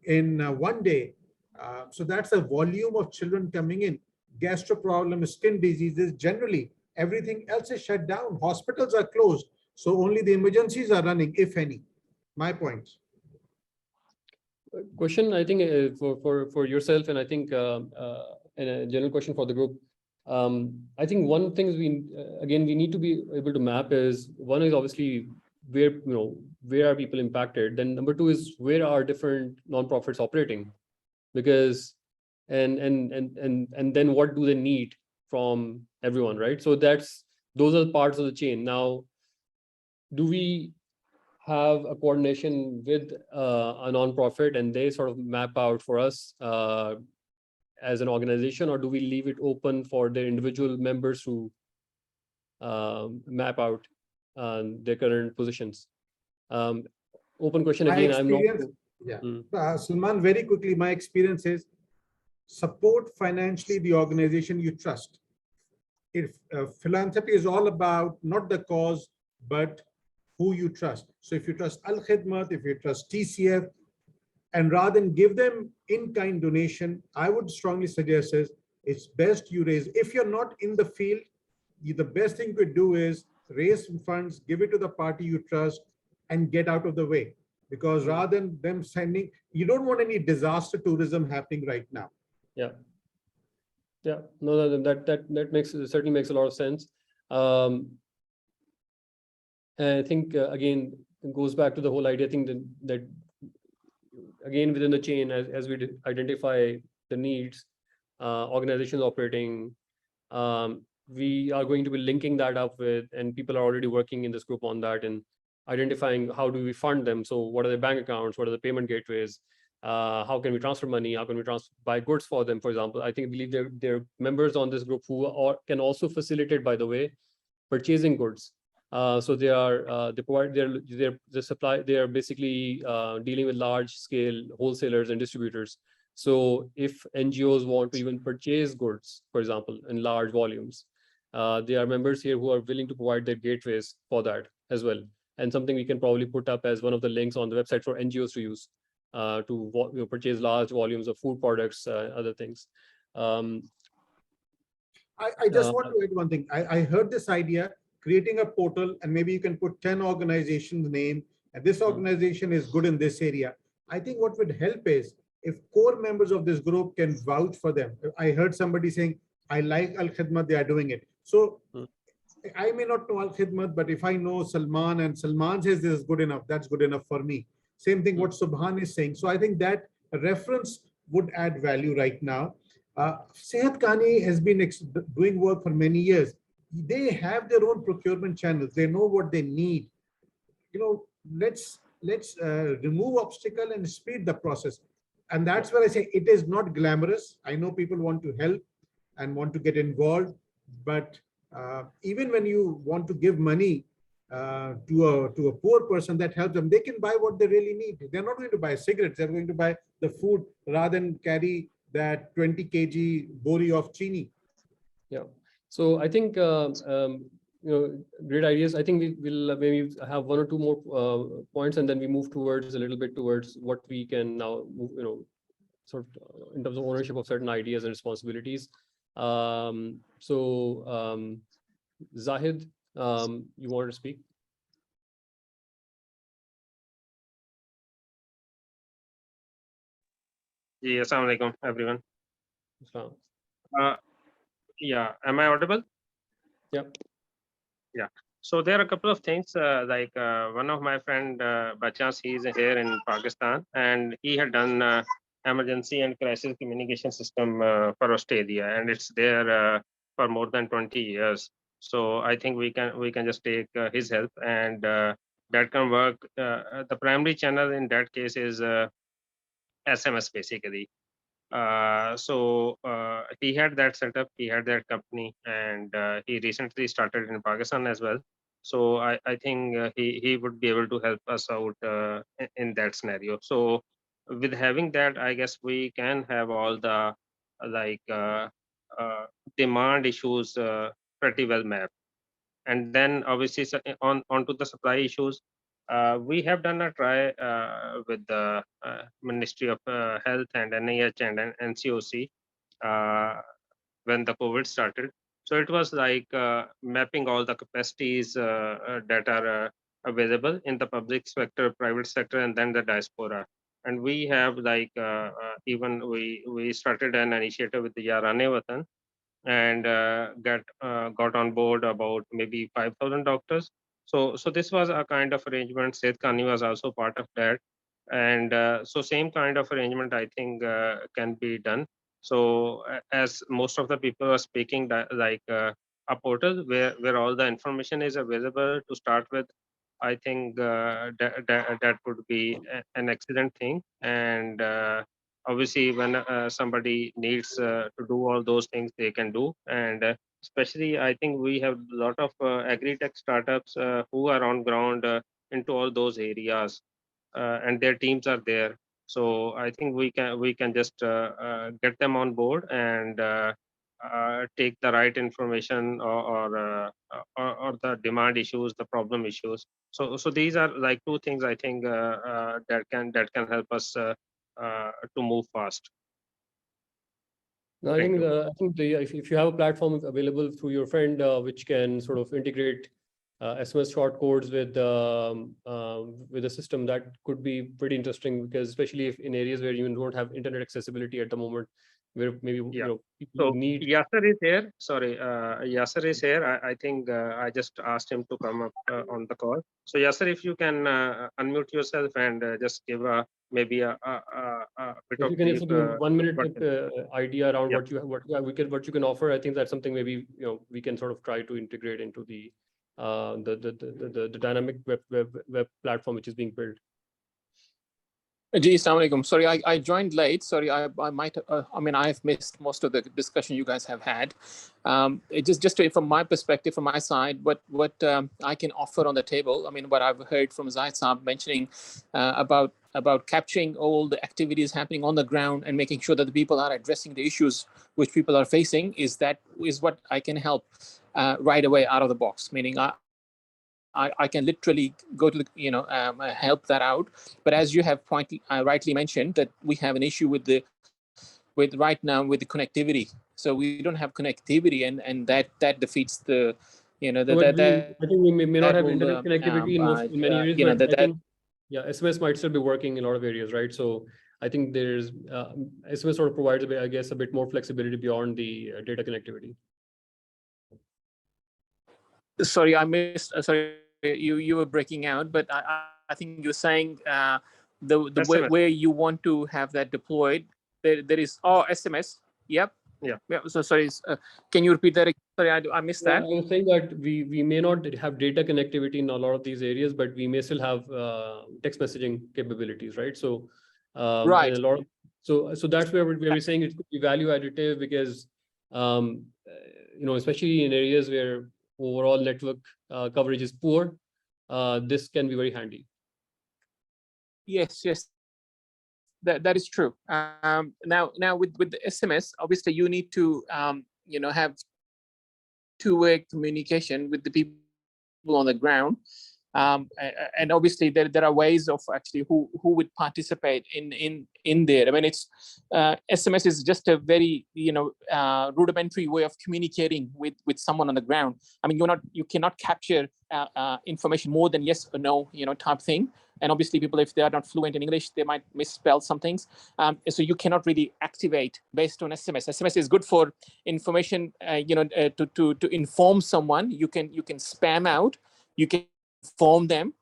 in one day. So that's a volume of children coming in. Gastro problems, skin diseases, generally, everything else is shut down. Hospitals are closed. So only the emergencies are running, if any. My point. Question, I think, for yourself, and I think and a general question for the group. I think one thing again, we need to be able to map is, one is obviously where are people impacted. Then number two is, where are different nonprofits operating, because and then what do they need from everyone, right? So those are parts of the chain. Now, do we have a coordination with a nonprofit and they sort of map out for us as an organization, or do we leave it open for the individual members to map out their current positions? Open question again. I'm not. Yeah. Salman, very quickly, my experience is support financially the organization you trust. If philanthropy is all about not the cause, but who you trust. So if you trust Al Khidmat, if you trust TCF, and rather than give them in-kind donation, I would strongly suggest is it's best you raise. If you're not in the field, the best thing you could do is raise some funds, give it to the party you trust, and get out of the way. Because rather than them sending, you don't want any disaster tourism happening right now. Yeah. Yeah. No, that certainly makes a lot of sense. And I think again, it goes back to the whole idea. I think that again, within the chain, as we identify the needs, organizations operating, we are going to be linking that up with, and people are already working in this group on that, and identifying how do we fund them. So what are the bank accounts? What are the payment gateways? How can we transfer money? How can we buy goods for them, for example? I believe there are members on this group who can also facilitate, by the way, purchasing goods. So they provide their supply. They are basically dealing with large scale wholesalers and distributors. So if NGOs want to even purchase goods, for example, in large volumes, there are members here who are willing to provide their gateways for that as well. And something we can probably put up as one of the links on the website for NGOs to use to purchase large volumes of food products, other things. I just want to add one thing. I heard this idea, creating a portal, and maybe you can put 10 organizations' name, and this organization is good in this area. I think what would help is if core members of this group can vouch for them. I heard somebody saying, I like Al Khidmat, they are doing it. So I may not know Al Khidmat, but if I know Salman and Salman says this is good enough, that's good enough for me. Same thing what Subhan is saying. So I think that reference would add value right now. Sehat Kani has been doing work for many years. They have their own procurement channels. They know what they need. Let's remove obstacle and speed the process. And that's where I say it is not glamorous. I know people want to help and want to get involved, but even when you want to give money to a poor person, that helps them. They can buy what they really need. They're not going to buy cigarettes. They're going to buy the food rather than carry that 20 kg bori of chini. Yeah. So I think great ideas. I think we'll maybe have one or two more points, and then we move towards a little bit towards what we can now move, sort of in terms of ownership of certain ideas and responsibilities. Zahid, you wanted to speak? Yeah, assalamu alaikum, everyone. So, Yeah, am I audible? Yep. Yeah. So there are a couple of things, one of my friend, by chance, he's here in Pakistan, and he had done emergency and crisis communication system for Australia, and it's there for more than 20 years. So I think we can just take his help, and that can work. The primary channel in that case is SMS basically. He had that setup, he had that company, and he recently started in Pakistan as well. So I think he would be able to help us out in that scenario. So with having that, I guess we can have all the like demand issues pretty well mapped. And then obviously on onto the supply issues, we have done a try with the Ministry of Health and NIH and NCOC when the COVID started. So it was like mapping all the capacities that are available in the public sector, private sector, and then the diaspora. And we have like even we started an initiative with the Yarane Watan, and got on board about maybe 5,000 doctors. So this was a kind of arrangement. Seth Kani was also part of that, and so same kind of arrangement I think can be done. So as most of the people are speaking, that like a portal where all the information is available to start with, I think that would be an excellent thing. And obviously when somebody needs to do all those things, they can do. And especially I think we have a lot of agri-tech startups who are on ground into all those areas, and their teams are there. So I think we can just get them on board and take the right information, or the demand issues, the problem issues. So these are like two things I think that can help us to move fast. No, Thank you. I think if you have a platform available through your friend, which can sort of integrate SMS short codes with a system, that could be pretty interesting, because especially if in areas where you don't have internet accessibility at the moment, where maybe Yeah. people So need. Yasser is here. Sorry, Yasser is here. I think I just asked him to come up on the call. So Yasser, if you can unmute yourself and just give maybe a bit If of you can brief. just give 1 minute what- idea around Yeah. what you can offer, I think that's something maybe we can sort of try to integrate into the dynamic web platform which is being built. Ji, Assalamu alaikum. Sorry, I joined late. Sorry, I might, I mean, I've missed most of the discussion you guys have had. From my perspective, from my side, what I can offer on the table, I mean, what I've heard from Zaid Saab mentioning about capturing all the activities happening on the ground and making sure that the people are addressing the issues which people are facing, is what I can help right away out of the box, meaning I can literally go to the, help that out. But as you have rightly mentioned, that we have an issue with right now with the connectivity. So we don't have connectivity, and that defeats the, I think we may not have internet connectivity in many areas, but I think, yeah, SMS might still be working in a lot of areas, right? So I think there's SMS sort of provides, I guess, a bit more flexibility beyond the data connectivity. Sorry, I missed. Sorry, you were breaking out, but I think you're saying the way where you want to have that deployed. There is SMS. Yep. Yeah. So sorry. Can you repeat that again? Sorry, I missed that. I was saying that we may not have data connectivity in a lot of these areas, but we may still have text messaging capabilities, right? So right. And a lot of, so that's where we're saying it could be value additive, because especially in areas where overall network coverage is poor, this can be very handy. Yes, that is true. Now with the SMS, obviously you need to have two-way communication with the people on the ground. And obviously there are ways of actually who would participate in there. I mean, it's SMS is just a very rudimentary way of communicating with someone on the ground. I mean, you cannot capture information more than yes or no type thing. And obviously people, if they are not fluent in English, they might misspell some things. So you cannot really activate based on SMS. SMS is good for information, to inform someone. You can spam out, you can inform them,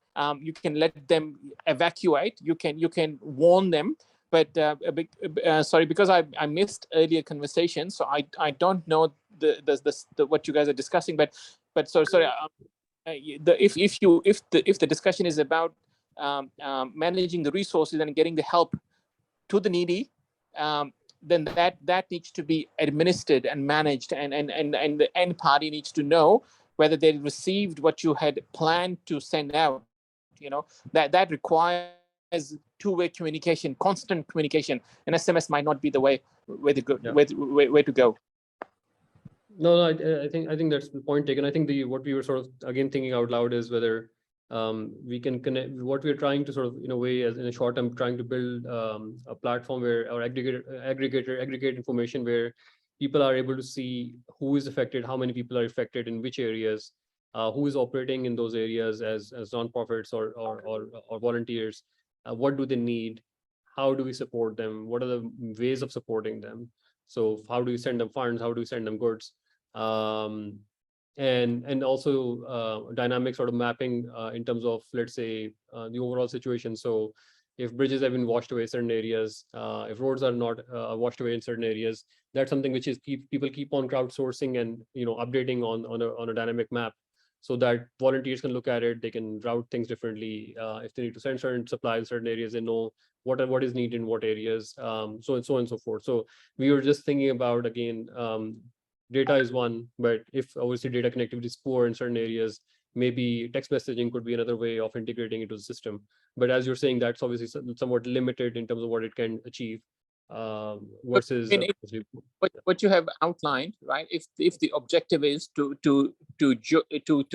you can let them evacuate, you can warn them. But sorry, because I missed earlier conversation, so I don't know the what you guys are discussing. But sorry. If the discussion is about managing the resources and getting the help to the needy, then that needs to be administered and managed, and the end party needs to know whether they received what you had planned to send out. That requires two-way communication, constant communication, and SMS might not be the way to go. Way to go. No, I think that's the point taken. I think what we were sort of again thinking out loud is whether we can connect what we're trying to sort of in a way, as in a short term, trying to build a platform where or aggregate information where people are able to see who is affected, how many people are affected in which areas, who is operating in those areas as nonprofits or volunteers, what do they need, how do we support them, what are the ways of supporting them. So how do you send them funds, how do you send them goods, and also dynamic sort of mapping in terms of, let's say, the overall situation. So if bridges have been washed away in certain areas, if roads are not washed away in certain areas, that's something which is people keep on crowdsourcing and updating on a dynamic map, so that volunteers can look at it, they can route things differently. If they need to send certain supplies in certain areas, they know what is needed in what areas, so and so and so forth. So we were just thinking about, again, data is one, but if obviously data connectivity is poor in certain areas, maybe text messaging could be another way of integrating into the system. But as you're saying, that's obviously somewhat limited in terms of what it can achieve, versus what you have outlined, right? If the objective is to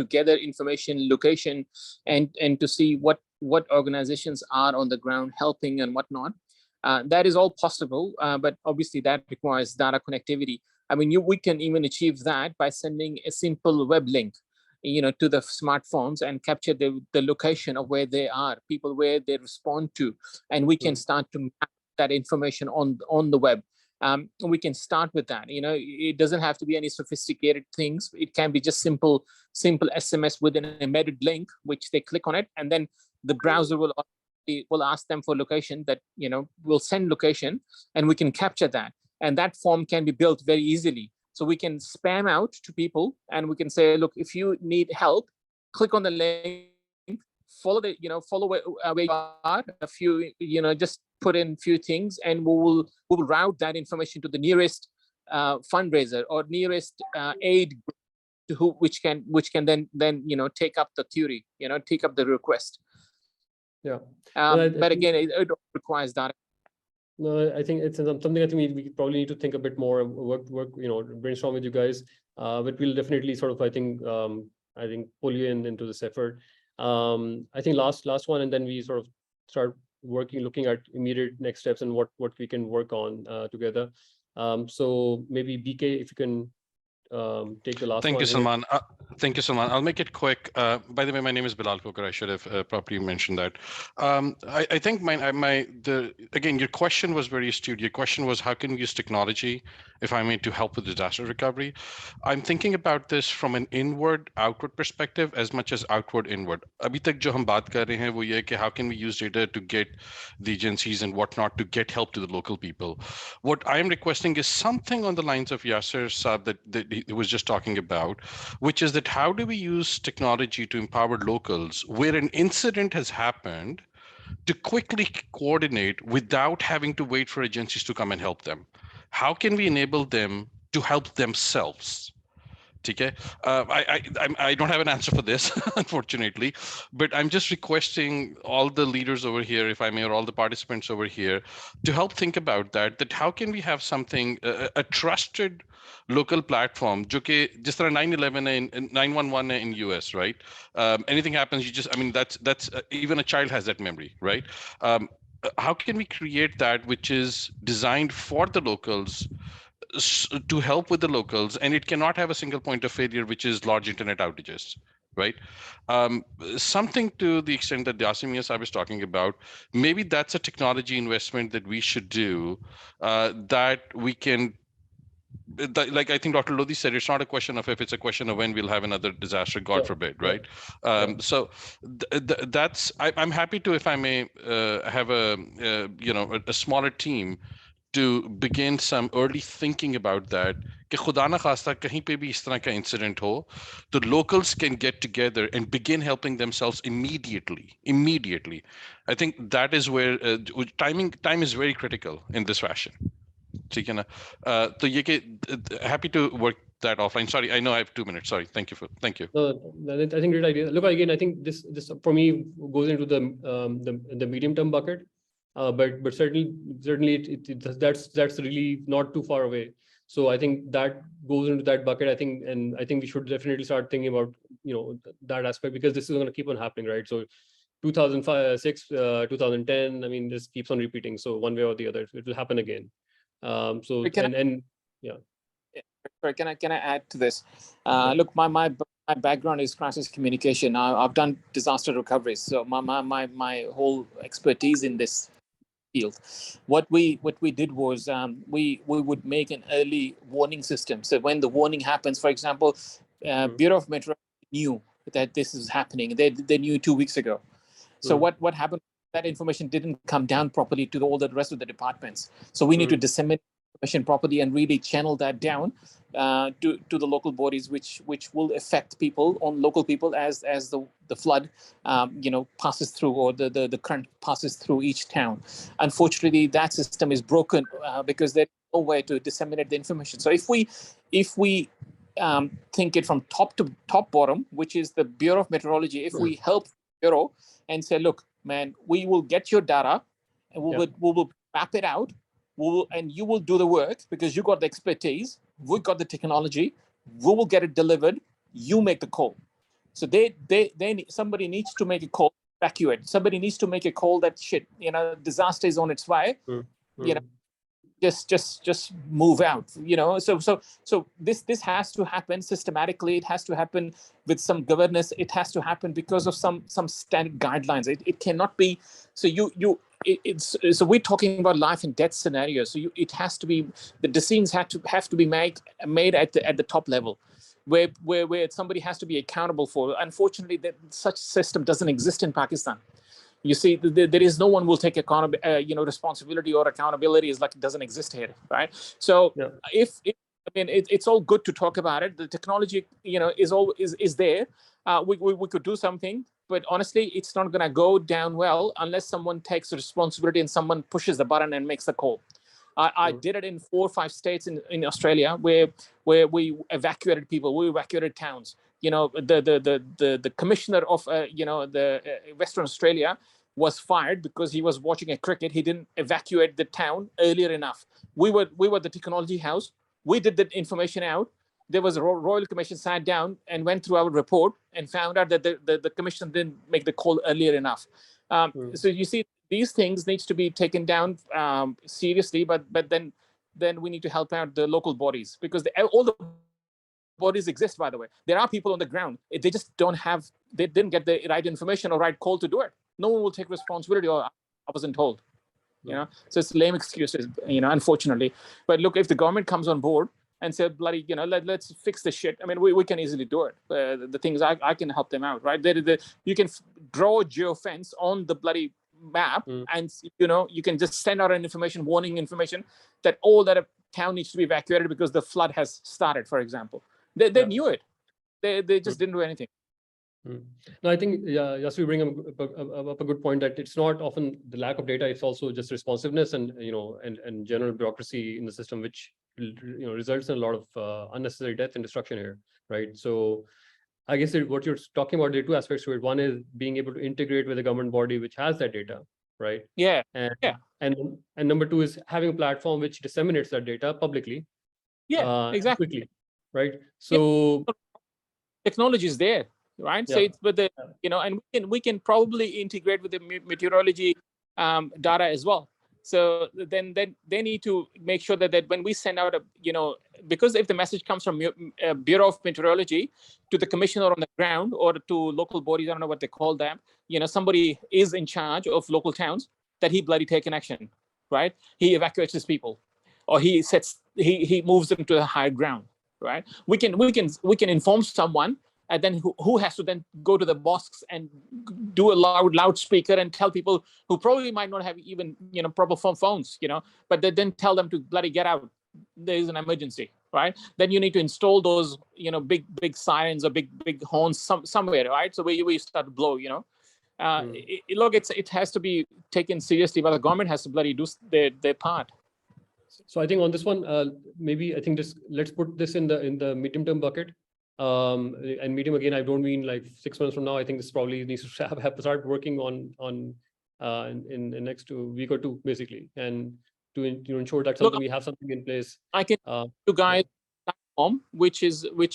gather information, location, and to see what organizations are on the ground helping and whatnot, that is all possible. But obviously that requires data connectivity. I mean, we can even achieve that by sending a simple web link, to the smartphones and capture the location of where they are, people where they respond to, and we can start to map that information on the web. We can start with that. It doesn't have to be any sophisticated things. It can be just simple SMS with an embedded link, which they click on it, and then the browser will ask them for location, that will send location, and we can capture that. And that form can be built very easily. So we can spam out to people and we can say, look, if you need help, click on the link, follow where you are, a few, just put in few things, and we will route that information to the nearest fundraiser or nearest aid group which can then take up the query, take up the request. Yeah. But again, it requires data. No, I think it's something I think we probably need to think a bit more, work, brainstorm with you guys. But we'll definitely sort of, I think pull you into this effort. I think last one, and then we sort of start looking at immediate next steps and what we can work on together. So maybe BK, if you can take the last Thank one. You, Salman. Thank you, Salman. I'll make it quick. By the way, my name is Bilal Kokar. I should have properly mentioned that. I think again, your question was very astute. Your question was, how can we use technology, if I may, to help with disaster recovery? I'm thinking about this from an inward outward perspective as much as outward inward. Abhi tak jo hum baat kar rahe hain, wo ye hai ki how can we use data to get the agencies and whatnot to get help to the local people. What I am requesting is something on the lines of Yasser Saab that he was just talking about, which is that how do we use technology to empower locals where an incident has happened to quickly coordinate without having to wait for agencies to come and help them? How can we enable them to help themselves? Okay. I don't have an answer for this, unfortunately, but I'm just requesting all the leaders over here, if I may, or all the participants over here, to help think about that how can we have something, a trusted local platform, jo ke jis tarah 911 and 911 in US, right? Anything happens, you just, I mean, that's even a child has that memory, right? How can we create that which is designed for the locals, to help with the locals, and it cannot have a single point of failure, which is large internet outages, right? Something to the extent that Yasimia Saab is talking about, maybe that's a technology investment that we should do, that we can, like I think Dr. Lodi said, it's not a question of if, it's a question of when we'll have another disaster, God forbid, right? So that's, I'm happy to, if I may, have a smaller team to begin some early thinking about that. कि खुदा ना खास्ता कहीं पे भी इस तरह का incident हो, the locals can get together and begin helping themselves immediately. I think that is where time is very critical in this fashion. ठीक है ना? तो ये कि happy to work that offline. Sorry, I know I have 2 minutes. Sorry. Thank you. I think great idea. Look, again, I think this for me goes into the medium term bucket. But certainly that's really not too far away. So I think that goes into that bucket. I think we should definitely start thinking about that aspect, because this is going to keep on happening, right? So 2006, 2010, I mean, this keeps on repeating. So one way or the other, it will happen again. So yeah. Sorry, can I add to this? Look, my background is crisis communication. I've done disaster recovery, so my whole expertise in this field. What we did was we would make an early warning system. So when the warning happens, for example, Bureau of Meteorology knew that this is happening. They knew 2 weeks ago. So what happened? That information didn't come down properly to all the rest of the departments. So we need to disseminate information properly and really channel that down to the local bodies, which will affect local people as the flood passes through, or the current passes through each town. Unfortunately, that system is broken because there's no way to disseminate the information. So if we think it from top to bottom, which is the Bureau of Meteorology, if we help the Bureau and say, look, man, we will get your data and we will map it out. And you will do the work because you got the expertise, we got the technology, we will get it delivered, you make the call. So somebody needs to make a call, evacuate. Somebody needs to make a call that disaster is on its way. Just move out, so this has to happen systematically. It has to happen with some governance. It has to happen because of some standard guidelines. It cannot be so so we're talking about life and death scenarios. So it has to be, the decisions have to be made at the top level, where somebody has to be accountable for. Unfortunately, such system doesn't exist in Pakistan. You see, there is no one will take responsibility or accountability. Is like it doesn't exist here, right? So it's all good to talk about it. The technology, is there. We could do something, but honestly, it's not going to go down well unless someone takes responsibility and someone pushes the button and makes the call. I did it in 4 or 5 states in Australia where we evacuated people. We evacuated towns. The commissioner of the Western Australia was fired because he was watching a cricket. He didn't evacuate the town earlier enough. We were the technology house. We did the information out. There was a Royal Commission sat down and went through our report and found out that the commission didn't make the call earlier enough. So you see, these things needs to be taken down seriously, but then we need to help out the local bodies, because all the bodies exist, by the way. There are people on the ground. They just they didn't get the right information or right call to do it. No one will take responsibility, or I wasn't told. So it's lame excuses, unfortunately. But look, if the government comes on board and said, bloody, let's fix this shit. I mean, we can easily do it. The things I can help them out, right? You can draw a geofence on the bloody map, and you can just send out an warning information that all that town needs to be evacuated because the flood has started, for example. They knew it. They just didn't do anything. No, I think just we bring up a good point, that it's not often the lack of data; it's also just responsiveness and and general bureaucracy in the system, which results in a lot of unnecessary death and destruction here, right? So I guess what you're talking about, there are two aspects to it. One is being able to integrate with a government body which has that data, right? Yeah. And Yeah. and number two is having a platform which disseminates that data publicly, Exactly. quickly, right? So technology is there, right? So it's with the, and we can probably integrate with the meteorology data as well. So then they need to make sure that when we send out because if the message comes from Bureau of Meteorology to the commissioner on the ground or to local bodies, I don't know what they call them, somebody is in charge of local towns, that he bloody take an action, right? He evacuates his people, or he moves them to the higher ground, right? We can inform someone, and then who has to then go to the mosques and do a loudspeaker and tell people who probably might not have even proper phones, but then tell them to bloody get out. There is an emergency, right? Then you need to install those big sirens or big horns somewhere, right? So where you start to blow, look, it has to be taken seriously, but the government has to bloody do their part. So I think on this one, maybe I think let's put this in the medium term bucket. And medium, again, I don't mean like 6 months from now. I think this probably needs to have start working on in the next week or two, basically, and to ensure that we have something in place. I can you guys platform which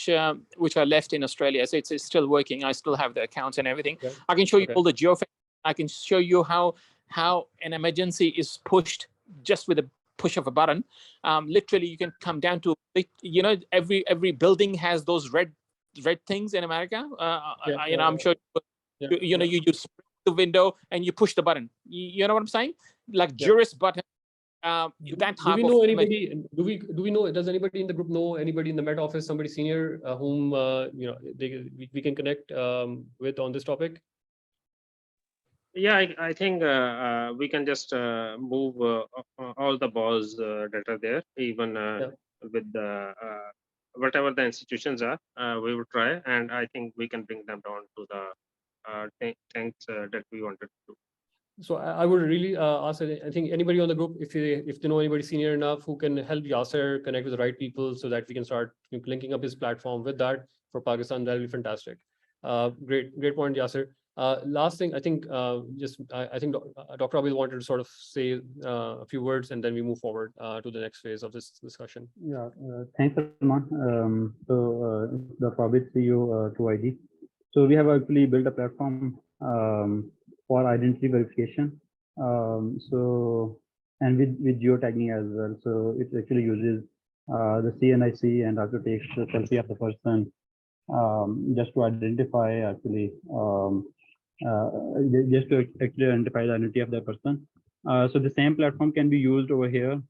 I left in Australia, so it's still working. I still have the accounts and everything. Yeah. I can show you all the geofence. I can show you how an emergency is pushed just with a push of a button. Literally, you can come down to every building has those red things in America. I'm sure you just the window and you push the button. You know what I'm saying? Like Juris button. That type do we know anybody? Do we know? Does anybody in the group know anybody in the Met Office, somebody senior whom we can connect with on this topic? Yeah, I think we can just move all the balls that are there, even with the whatever the institutions are. We will try, and I think we can bring them down to the things that we wanted to do. So I would really ask, I think anybody on the group, if they know anybody senior enough who can help Yasser connect with the right people so that we can start linking up his platform with that for Pakistan, that'll be fantastic. Great point, Yasser. Last thing, I think I think Dr. Abil wanted to sort of say a few words, and then we move forward to the next phase of this discussion. Yeah, thanks, Salman. Dr. Abil, CEO to ID. So we have actually built a platform for identity verification. And with geotagging as well. So it actually uses the CNIC and also takes the selfie of the person just to identify actually just to actually identify the identity of that person. So the same platform can be used over here.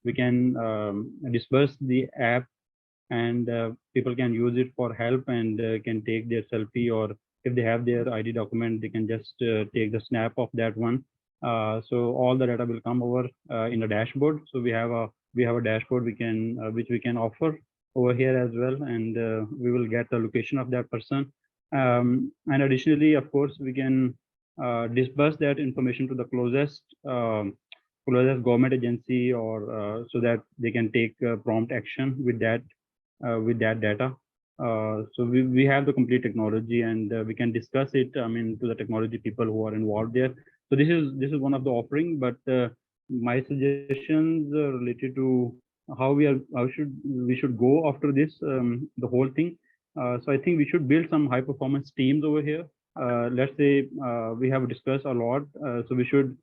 We can disperse the app, and people can use it for help and can take their selfie, or if they have their ID document, they can just take the snap of that one. So all the data will come over in a dashboard. So we have a dashboard which we can offer over here as well, and we will get the location of that person. And additionally, of course, we can disperse that information to the closest government agency, or so that they can take prompt action with that data. So we have the complete technology, and we can discuss it, I mean, to the technology people who are involved there. So this is one of the offering, but my suggestions related to how we should go after this, the whole thing. So I think we should build some high performance teams over here. Let's say we have discussed a lot, so we should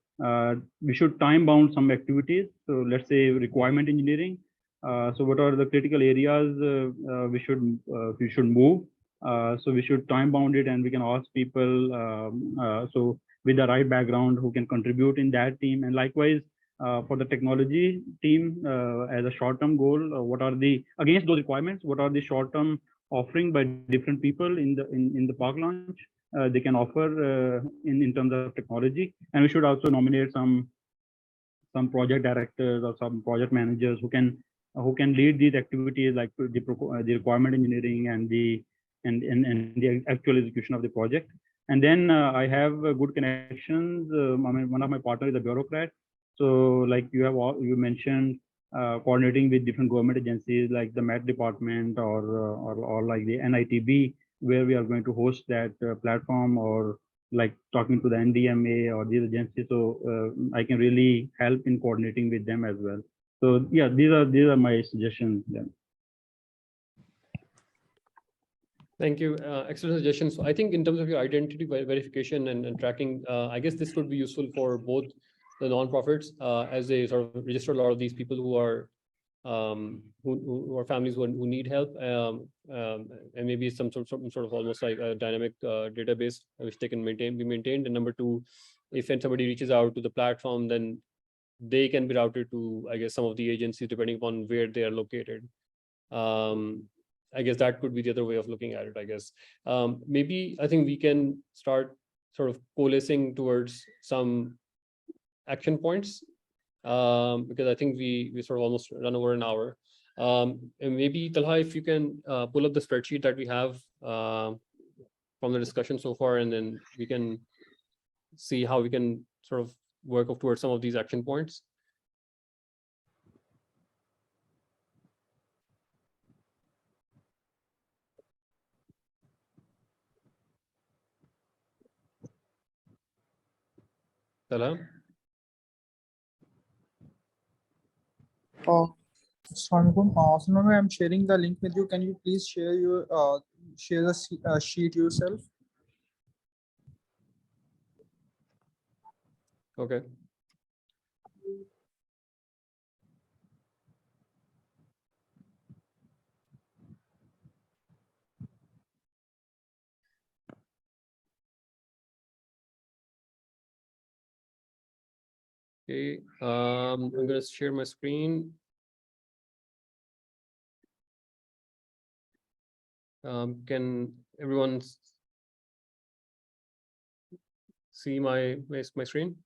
time bound some activities. So let's say requirement engineering. So what are the critical areas we should move? So we should time bound it, and we can ask people so with the right background who can contribute in that team. And likewise for the technology team, as a short-term goal, what are the against those requirements? What are the short-term offering by different people in the Park launch they can offer in terms of technology? And we should also nominate some project directors or some project managers who can lead these activities, like the requirement engineering and the actual execution of the project. And then I have good connections. I mean, one of my partners is a bureaucrat. So like you mentioned, coordinating with different government agencies like the Met Department or like the NITB, where we are going to host that platform, or like talking to the NDMA or these agencies. So I can really help in coordinating with them as well. So yeah, these are my suggestions then. Thank you. Excellent suggestions. So I think in terms of your identity verification and tracking, I guess this could be useful for both the nonprofits as they sort of register a lot of these people who are families who need help, and maybe some sort of almost like a dynamic database which they can be maintained. And number two, if somebody reaches out to the platform, then they can be routed to, I guess, some of the agencies depending upon where they are located. I guess that could be the other way of looking at it, I guess. Maybe I think we can start sort of coalescing towards some action points, because I think we sort of almost run over an hour. And maybe Talha, if you can pull up the spreadsheet that we have from the discussion so far, and then we can see how we can sort of work up towards some of these action points. Talha? So I'm sharing the link with you. Can you please share your share the sheet yourself? Okay. Okay, I'm going to share my screen. Can everyone see my screen?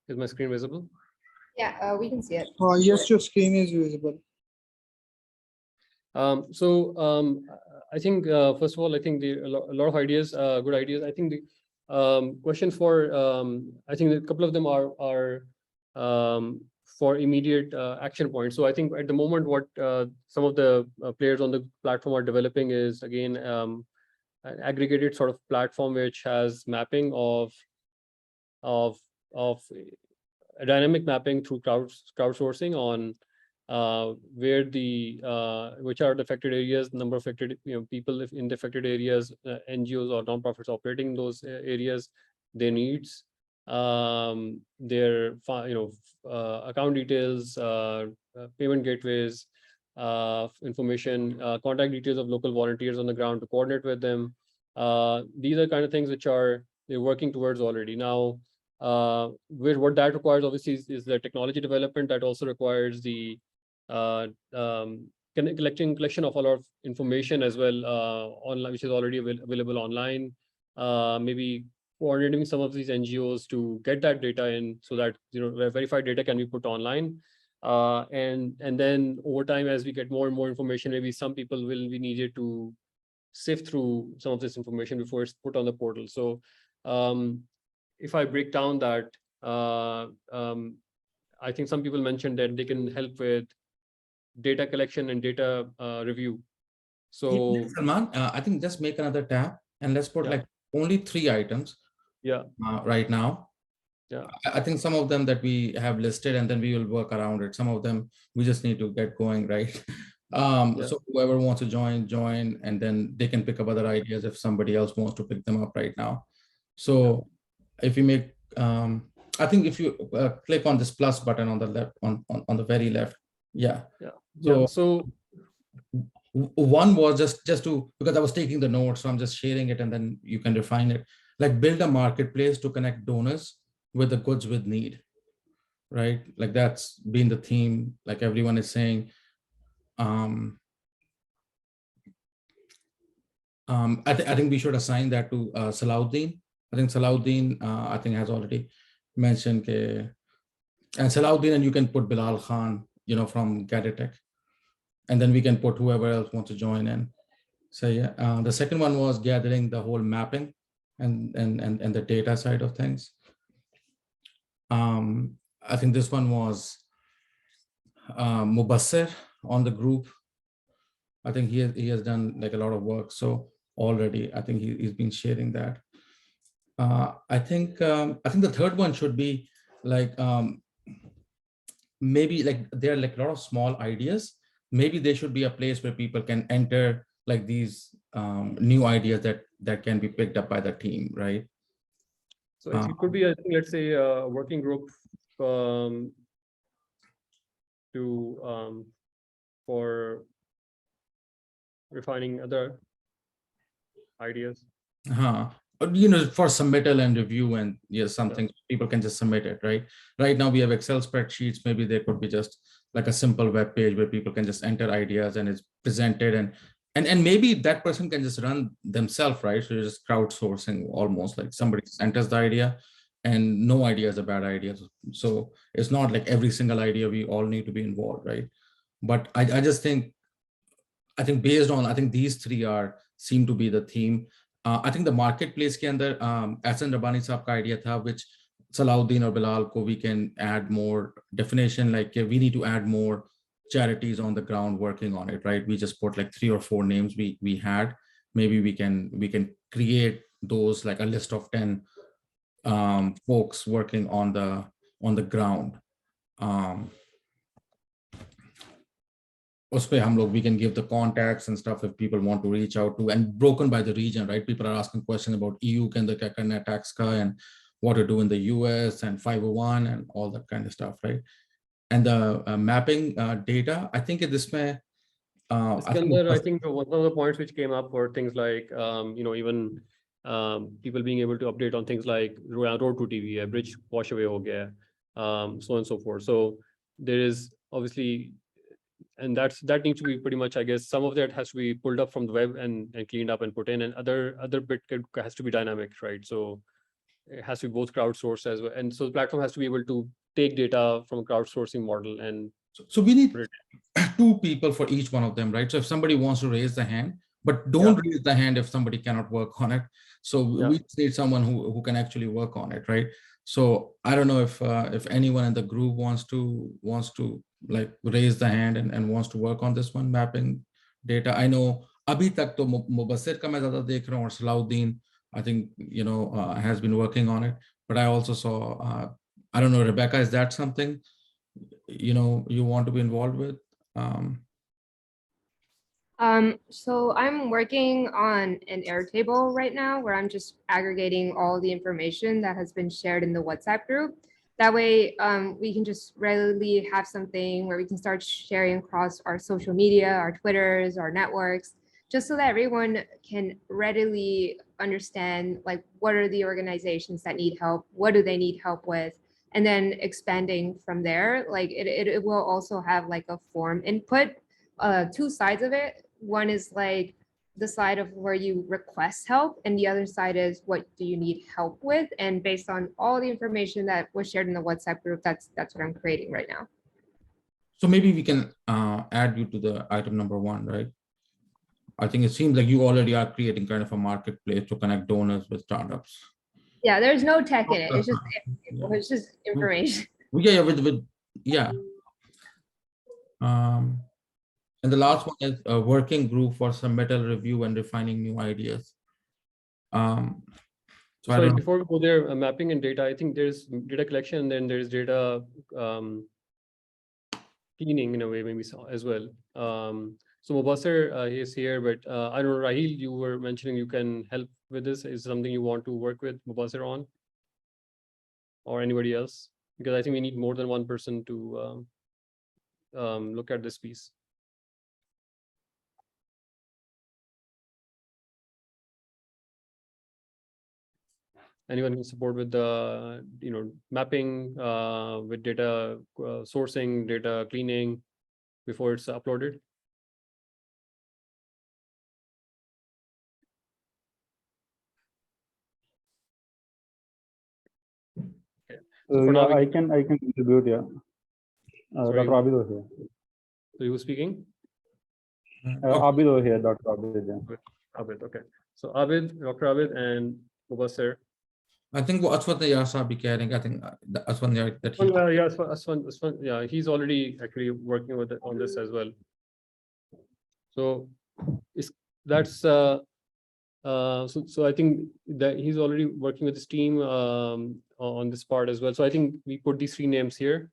Is my screen visible? Yeah, we can see it. Yes, your screen is visible. I think first of all, I think a lot of ideas, good ideas. I think the question for I think a couple of them are for immediate action points. So I think at the moment, what some of the players on the platform are developing is again an aggregated sort of platform which has mapping of a dynamic mapping through crowdsourcing on where the which are the affected areas, number of affected people in the affected areas, NGOs or nonprofits operating in those areas, their needs, their account details, payment gateways, information, contact details of local volunteers on the ground to coordinate with them. These are kind of things which they're working towards already now. What that requires obviously is the technology development. That also requires the collection of a lot of information as well online, which is already available online. Maybe coordinating some of these NGOs to get that data in, so that verified data can be put online. And then over time, as we get more and more information, maybe some people will be needed to sift through some of this information before it's put on the portal. So if I break down that, I think some people mentioned that they can help with data collection and data review. So Salman, I think just make another tab and let's put like only 3 items. Yeah. Right now. Yeah. I think some of them that we have listed, and then we will work around it. Some of them we just need to get going, right? So whoever wants to join, and then they can pick up other ideas if somebody else wants to pick them up right now. So if you make, I think if you click on this plus button on the left, on the very left. Yeah. So one was just to, because I was taking the notes, so I'm just sharing it and then you can refine it. Like build a marketplace to connect donors with the goods with need, right? Like that's been the theme, like everyone is saying. I think we should assign that to Salahuddin. I think Salahuddin, I think has already mentioned, and Salahuddin, and you can put Bilal Khan, from Gadgetech, and then we can put whoever else wants to join in. So yeah, the second one was gathering the whole mapping and the data side of things. I think this one was Mubassir on the group. I think he has done like a lot of work. So already, I think he's been sharing that. I think the third one should be like maybe like there are like a lot of small ideas. Maybe there should be a place where people can enter like these new ideas that can be picked up by the team, right? So it could be, I think, let's say a working group for refining other ideas. You know, for submittal and review and something people can just submit it, right? Right now we have Excel spreadsheets. Maybe there could be just like a simple web page where people can just enter ideas and it's presented and maybe that person can just run themselves, right? So you're just crowdsourcing almost, like somebody just enters the idea and no idea is a bad idea. So it's not like every single idea we all need to be involved, right? But I just think, based on, I think these three seem to be the theme. I think the marketplace के अंदर Ahsan Rabbani साहब का idea था, which Salahuddin or Bilal को we can add more definition, like we need to add more charities on the ground working on it, right? We just put like 3 or 4 names we had. Maybe we can create those, like a list of 10 folks working on the ground. We can give the contacts and stuff if people want to reach out to, and broken by the region, right? People are asking questions about EU and the tax and what to do in the US and 501 and all that kind of stuff, right? And the mapping data, I think at this may. I think one of the points which came up were things like, even people being able to update on things like road to TV, a bridge wash away ho gaya, so on and so forth. So there is obviously, and that needs to be pretty much, I guess, some of that has to be pulled up from the web and cleaned up and put in, and other bit has to be dynamic, right? So it has to be both crowdsourced as well, and so the platform has to be able to take data from a crowdsourcing model. And so we need 2 people for each one of them, right? So if somebody wants to raise the hand, but don't raise the hand if somebody cannot work on it. So we need someone who can actually work on it, right? So I don't know if anyone in the group wants to like raise the hand and wants to work on this one, mapping data. I know abhi tak to Mubassir ka main zyada dekh raha hu, aur Salahuddin, I think, has been working on it. But I also saw, I don't know, Rebecca, is that something you want to be involved with? So I'm working on an Airtable right now where I'm just aggregating all the information that has been shared in the WhatsApp group. That way, we can just readily have something where we can start sharing across our social media, our Twitters, our networks, just so that everyone can readily understand, like, what are the organizations that need help? What do they need help with? And then expanding from there, like it will also have like a form input, 2 sides of it. One is like the side of where you request help, and the other side is what do you need help with? And based on all the information that was shared in the WhatsApp group, that's what I'm creating right now. So maybe we can add you to the item number 1, right? I think it seems like you already are creating kind of a marketplace to connect donors with startups. Yeah, there's no tech in it. It's just information. Yeah. And the last one is a working group for submittal review and refining new ideas. Sorry, before we go there, mapping and data, I think there's data collection and then there's data cleaning in a way, maybe as well. So Mubassir is here, but I don't know, Rahil, you were mentioning you can help with this. Is something you want to work with Mubassir on? Or anybody else? Because I think we need more than one person to look at this piece. Anyone can support with the mapping, with data sourcing, data cleaning before it's uploaded. Okay. So for now, I can contribute. Yeah. Sorry, Dr. Abid was here. So you were speaking? Abid over here, Dr. Abid. Yeah. Abid, okay. So Abid, Dr. Abid and Mubassir. I think वो Aswad Yasa be carrying. I think Aswad that he. Well, yeah, Aswan, yeah, he's already actually working with on this as well. So that's so I think that he's already working with his team on this part as well. So I think we put these 3 names here.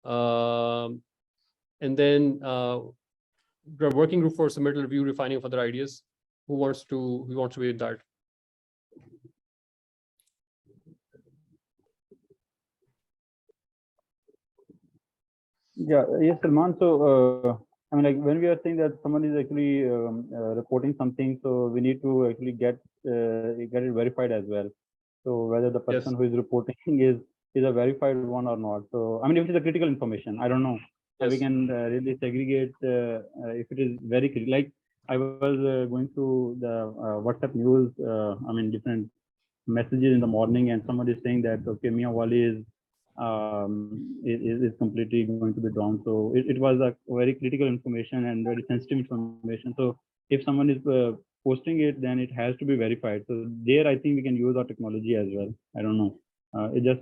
And then the working group for submittal review, refining of other ideas. Who wants to be in that? Yeah, yes, Salman. So, I mean, like when we are saying that someone is actually reporting something, so we need to actually get it verified as well. So whether the person who is reporting is a verified one or not. So I mean, if it is a critical information, I don't know. We can really segregate if it is very critical. Like I was going through the WhatsApp news. I mean, different messages in the morning, and somebody is saying that okay, Mia Wali is completely going to be drawn. So it was a very critical information and very sensitive information. So if someone is posting it, then it has to be verified. So there, I think we can use our technology as well. I don't know. It just.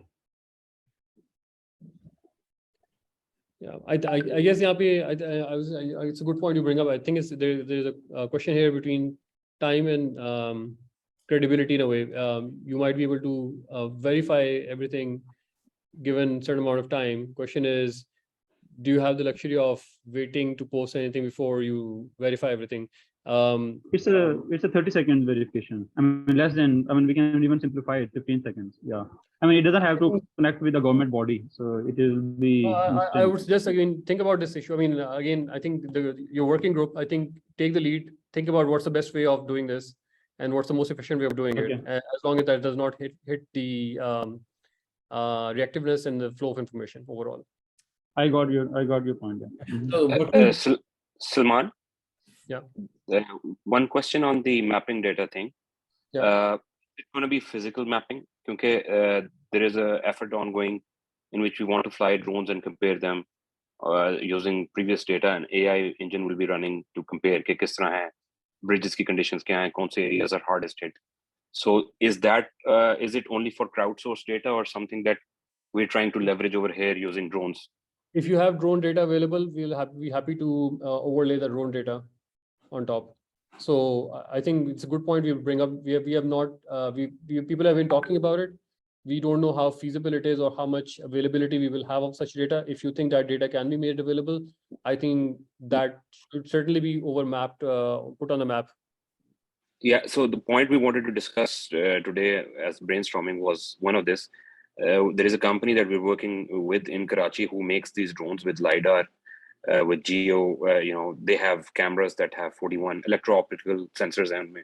Yeah, I guess it's a good point you bring up. I think there's a question here between time and credibility in a way. You might be able to verify everything given certain amount of time. Question is, do you have the luxury of waiting to post anything before you verify everything? It's a 30-second verification. I mean, less than. I mean, we can even simplify it 15 seconds. Yeah. I mean, it doesn't have to connect with the government body, so it will be. I would suggest again think about this issue. I mean, again, I think your working group. I think take the lead. Think about what's the best way of doing this, and what's the most efficient way of doing it. As long as that does not hit the reactiveness and the flow of information overall. I got your point. Yeah. Salman. Yeah. One question on the mapping data thing. Yeah. It's going to be physical mapping. Because there is a effort ongoing in which we want to fly drones and compare them using previous data, and AI engine will be running to compare कि किस तरह है, bridges की conditions क्या हैं, कौन से areas are hardest hit. So is it only for crowdsourced data or something that we're trying to leverage over here using drones? If you have drone data available, we'll be happy to overlay the drone data on top. So I think it's a good point you bring up. We have not, people have been talking about it. We don't know how feasible it is or how much availability we will have of such data. If you think that data can be made available, I think that should certainly be mapped, put on the map. Yeah, so the point we wanted to discuss today as brainstorming was one of this. There is a company that we're working with in Karachi who makes these drones with LiDAR, with geo, they have cameras that have 41 electro-optical sensors and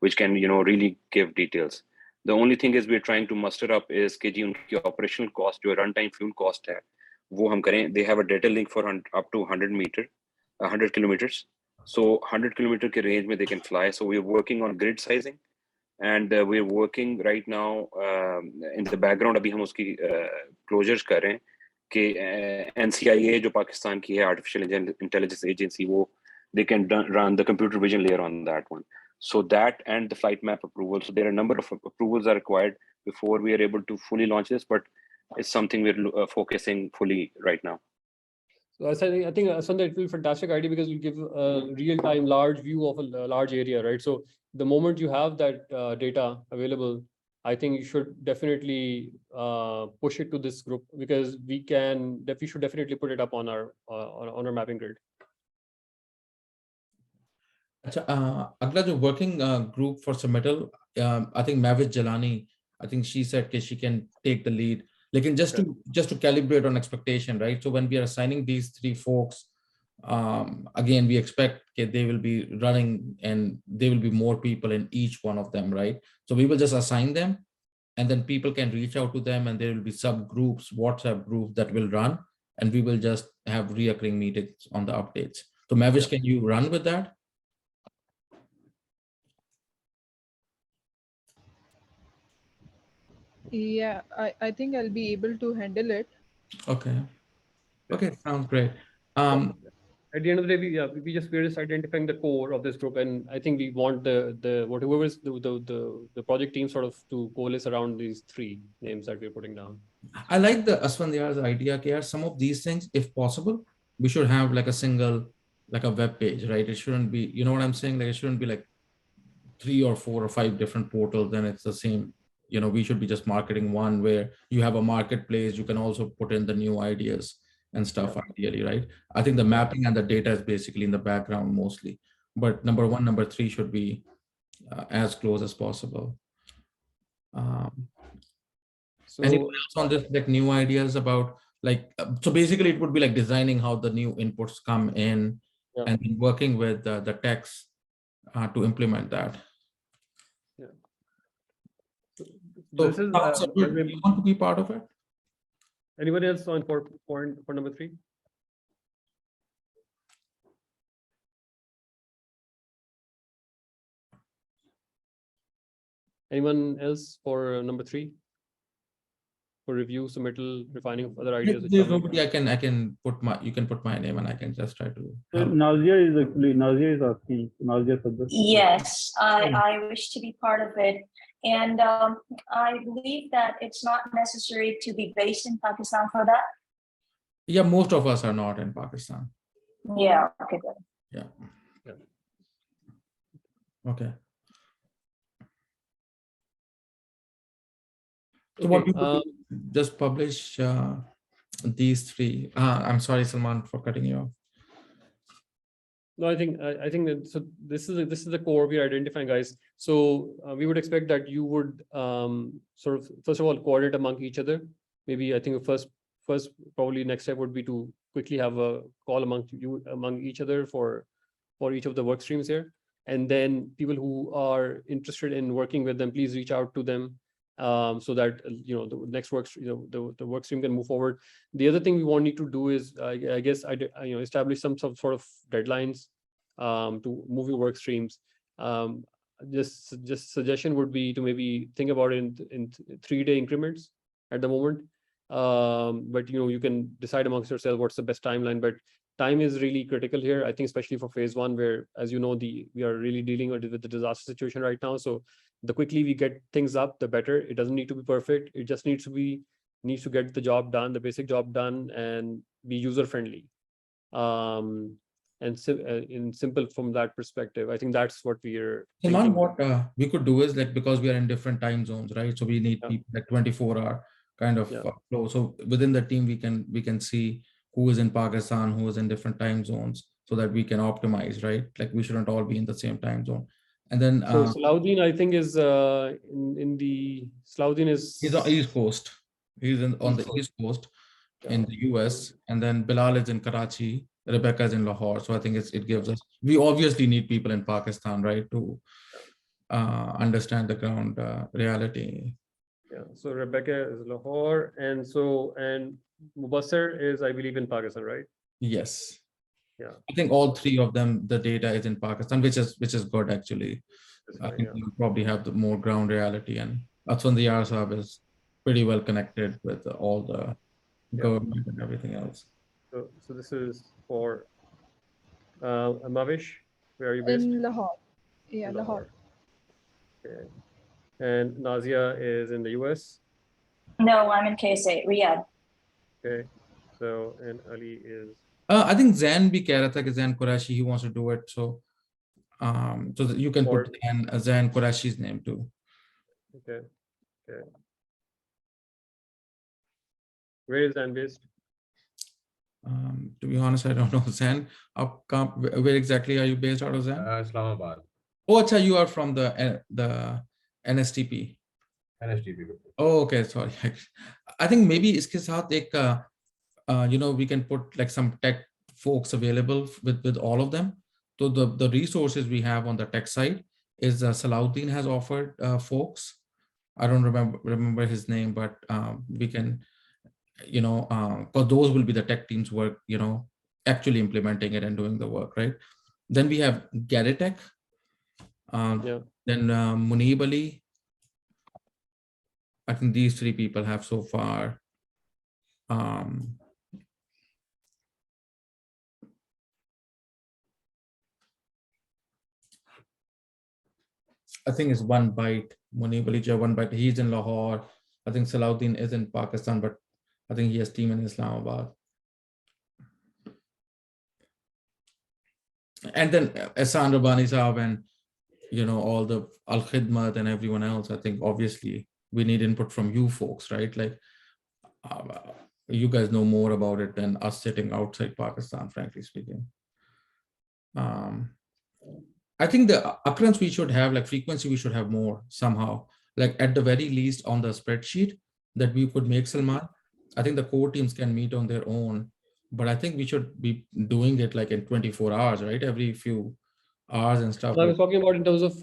which can, really give details. The only thing is we're trying to muster up is कि जी उनकी operational cost, जो runtime fuel cost है, वो हम करें. They have a data link for up to 100 kilometers. So 100 kilometer के range में they can fly. So we're working on grid sizing, and we're working right now in the background. अभी हम उसकी closures कर रहे हैं कि NCIA जो पाकिस्तान की है Artificial Intelligence Agency, वो they can run the computer vision layer on that one. So that and the flight map approval. So there are a number of approvals are required before we are able to fully launch this, but it's something we're focusing fully right now. So I think Sandhya, it will be a fantastic idea because we give a real-time large view of a large area, right? So the moment you have that data available, I think you should definitely push it to this group because we should definitely put it up on our mapping grid. अगला जो working group for submittal, I think Mavish Jalani, I think she said that she can take the lead. Like just to calibrate on expectation, right? So when we are assigning these 3 folks, again, we expect that they will be running and there will be more people in each one of them, right? So we will just assign them, and then people can reach out to them, and there will be subgroups, WhatsApp groups that will run, and we will just have reoccurring meetings on the updates. So Mavish, can you run with that? Yeah, I think I'll be able to handle it. Okay, sounds great. at the end of the day, we're just identifying the core of this group, and I think we want whoever is the project team sort of to coalesce around these three names that we're putting down. I like the Asfandiar's idea, KR. Some of these things, if possible, we should have like a single, like a web page, right? It shouldn't be, you know what I'm saying? Like it shouldn't be like 3 or 4 or 5 different portals, then it's the same. You know, we should be just marketing one where you have a marketplace, you can also put in the new ideas and stuff, ideally, right? I think the mapping and the data is basically in the background mostly, but number 1, number 3 should be as close as possible. Anyone else on this, like new ideas about like, so basically it would be like designing how the new inputs come in and then working with the techs to implement that. So, This is you want to be part of it? Anybody else on for number 3? Anyone else for number 3? For review, submittal, refining of other ideas. There's nobody. I can put my, you can put my name and I can just try to help. Nazia is asking. Nazia said this. Yes, I wish to be part of it. And I believe that it's not necessary to be based in Pakistan for that. Yeah, most of us are not in Pakistan. Yeah, okay, good. Yeah. Okay. So what you could do, just publish these 3. I'm sorry, Salman, for cutting you off. No, I think that, so this is the core we are identifying, guys. So we would expect that you would sort of first of all coordinate among each other. Maybe I think first probably next step would be to quickly have a call among each other for each of the work streams here, and then people who are interested in working with them, please reach out to them. So that the next work, the work stream can move forward. The other thing we need to do is, I guess, establish some sort of deadlines to move your work streams. Just suggestion would be to maybe think about it in 3-day increments at the moment. But you can decide amongst yourself what's the best timeline. But time is really critical here. I think especially for phase 1, where, as you know, we are really dealing with the disaster situation right now. So the quickly we get things up, the better. It doesn't need to be perfect. It just needs to get the job done, the basic job done, and be user friendly. And in simple from that perspective, I think that's what we're thinking. What we could do is, like, because we are in different time zones, right? So we need people like 24-hour kind of flow. So within the team, we can see who is in Pakistan, who is in different time zones, so that we can optimize, right? Like we shouldn't all be in the same time zone. And then so Salahuddin, I think, is in the Salahuddin is he's on East Coast. He's on the East Coast in the US, and then Bilal is in Karachi. Rebecca is in Lahore. So I think it gives us. We obviously need people in Pakistan, right, to understand the ground reality. Yeah. So Rebecca is Lahore, and Mubassir is, I believe, in Pakistan, right? Yes. Yeah. I think all 3 of them, the data is in Pakistan, which is good actually. I think you probably have the more ground reality, and Asfandiar Saab is pretty well connected with all the government and everything else. So this is for Mavish. Where are you based? In Lahore. Yeah, Lahore. Okay. And Nazia is in the US. No, I'm in KSA, Riyadh. Okay. So, and Ali is. I think Zain bhi keh raha tha ki Zain Qureshi, he wants to do it. So, so that you can put Zain Qureshi's name too. Okay. Okay. Where is Zain based? To be honest, I don't know. Zain, where exactly are you based out of, Zain? Islamabad. Oh, achha, you are from the NSTP. NSTP. Oh, okay, sorry. I think maybe iske saath ek, we can put like some tech folks available with all of them. So the resources we have on the tech side is Salahuddin has offered folks. I don't remember his name, but we can, because those will be the tech teams work, actually implementing it and doing the work, right? Then we have Garitech. Then Munib Ali. I think these 3 people have so far. I think it's One Bite, Munib Ali One Bite. He's in Lahore. I think Salahuddin is in Pakistan, but I think he has team in Islamabad. And then Ehsan Rabbani Saab and all the Al Khidmat and everyone else. I think obviously we need input from you folks, right? Like you guys know more about it than us sitting outside Pakistan, frankly speaking. I think the occurrence we should have, like frequency, we should have more somehow, like at the very least on the spreadsheet that we could make, Salman. I think the core teams can meet on their own, but I think we should be doing it like in 24 hours, right? Every few hours and stuff. I was talking about in terms of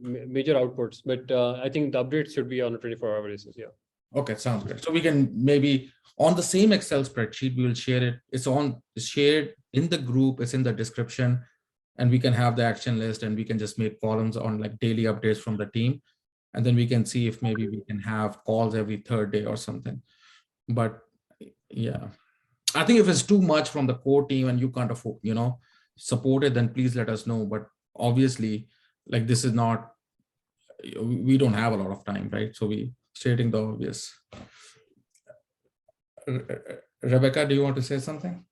major outputs, but I think the updates should be on a 24-hour basis. Yeah. Okay, sounds good. So we can maybe on the same Excel spreadsheet, we will share it. It's shared in the group. It's in the description, and we can have the action list, and we can just make columns on like daily updates from the team, and then we can see if maybe we can have calls every third day or something. But yeah, I think if it's too much from the core team and you can't afford, support it, then please let us know. But obviously, like this is not, we don't have a lot of time, right? So we stating the obvious. Rebecca, do you want to say something?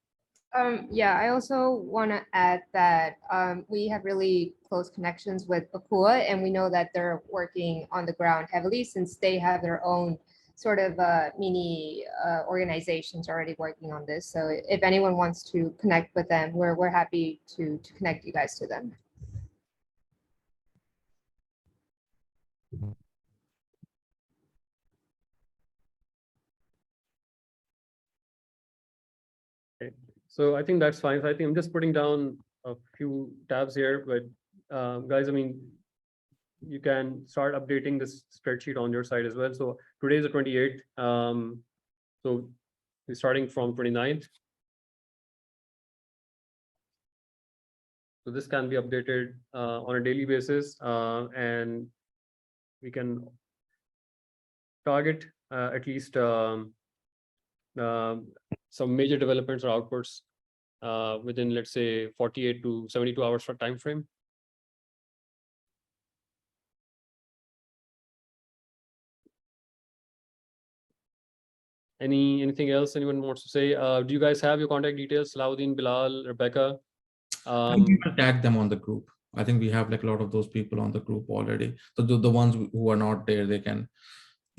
Yeah, I also want to add that we have really close connections with Akua, and we know that they're working on the ground heavily since they have their own sort of mini organizations already working on this. So if anyone wants to connect with them, we're happy to connect you guys to them. Okay. So I think that's fine. So I think I'm just putting down a few tabs here, but guys, I mean, you can start updating this spreadsheet on your side as well. So today is the 28th. So we're starting from 29th. So this can be updated on a daily basis, and we can target at least some major developments or outputs within, let's say, 48 to 72 hours for time frame. Anything else anyone wants to say? Do you guys have your contact details? Salahuddin, Bilal, Rebecca? We will tag them on the group. I think we have like a lot of those people on the group already. So the ones who are not there, they can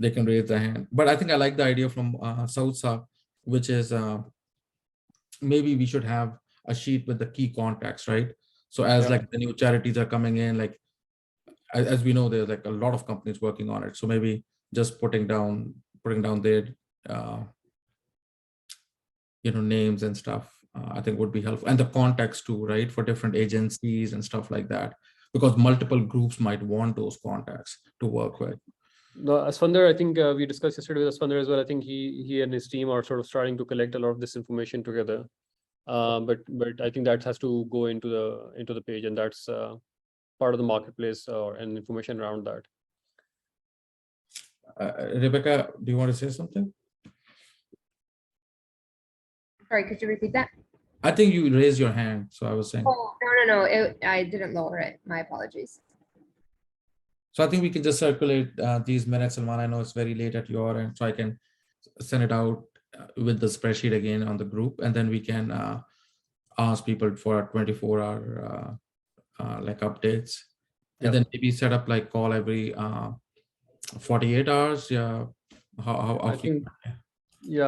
raise their hand. But I think I like the idea from Sausa, which is maybe we should have a sheet with the key contacts, right? So as like the new charities are coming in, like as we know, there's like a lot of companies working on it. So maybe just putting down their names and stuff, I think would be helpful, and the contacts too, right, for different agencies and stuff like that, because multiple groups might want those contacts to work with. No, Asfander, I think we discussed yesterday with Asfander as well. I think he and his team are sort of starting to collect a lot of this information together. But I think that has to go into the page, and that's part of the marketplace and information around that. Rebecca, do you want to say something? Sorry, could you repeat that? I think you raised your hand, so I was saying. Oh, no, I didn't lower it. My apologies. So I think we can just circulate these minutes, Salman. I know it's very late at your end, so I can send it out with the spreadsheet again on the group, and then we can ask people for a 24-hour like updates, and then maybe set up like call every 48 hours. Yeah,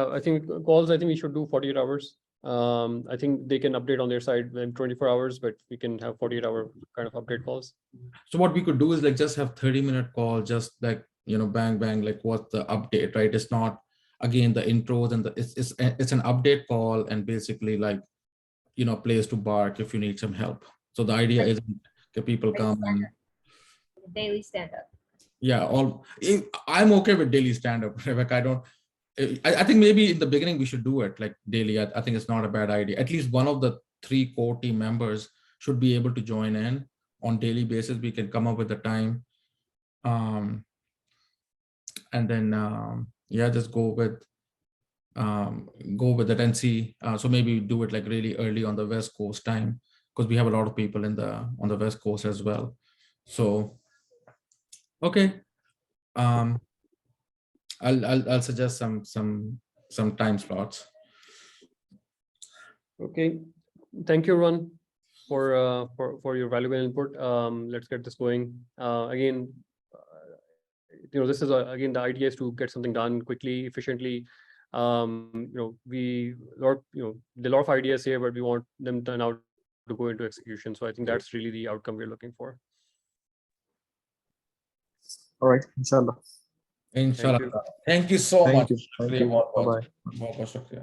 I think calls. I think we should do 48 hours. I think they can update on their side in 24 hours, but we can have 48-hour kind of update calls. So what we could do is like just have 30-minute call, just like bang like what's the update, right? It's not again the intros and it's an update call, and basically like place to bark if you need some help. So the idea is that people come and daily stand-up. Yeah, I'm okay with daily stand-up, Rebecca. I think maybe in the beginning we should do it like daily. I think it's not a bad idea. At least one of the 3 core team members should be able to join in on daily basis. We can come up with the time, and then just go with it and see. So maybe do it like really early on the West Coast time, because we have a lot of people on the West Coast as well. So Okay. I'll suggest some time slots. Okay. Thank you, Ron, for your valuable input. Let's get this going. Again, this is again, the idea is to get something done quickly, efficiently. There are a lot of ideas here, but we want them to now to go into execution. So I think that's really the outcome we're looking for. All right, inshallah. Inshallah. Thank you so much. Thank you. Really, Bye-bye. बहुत बहुत शुक्रिया.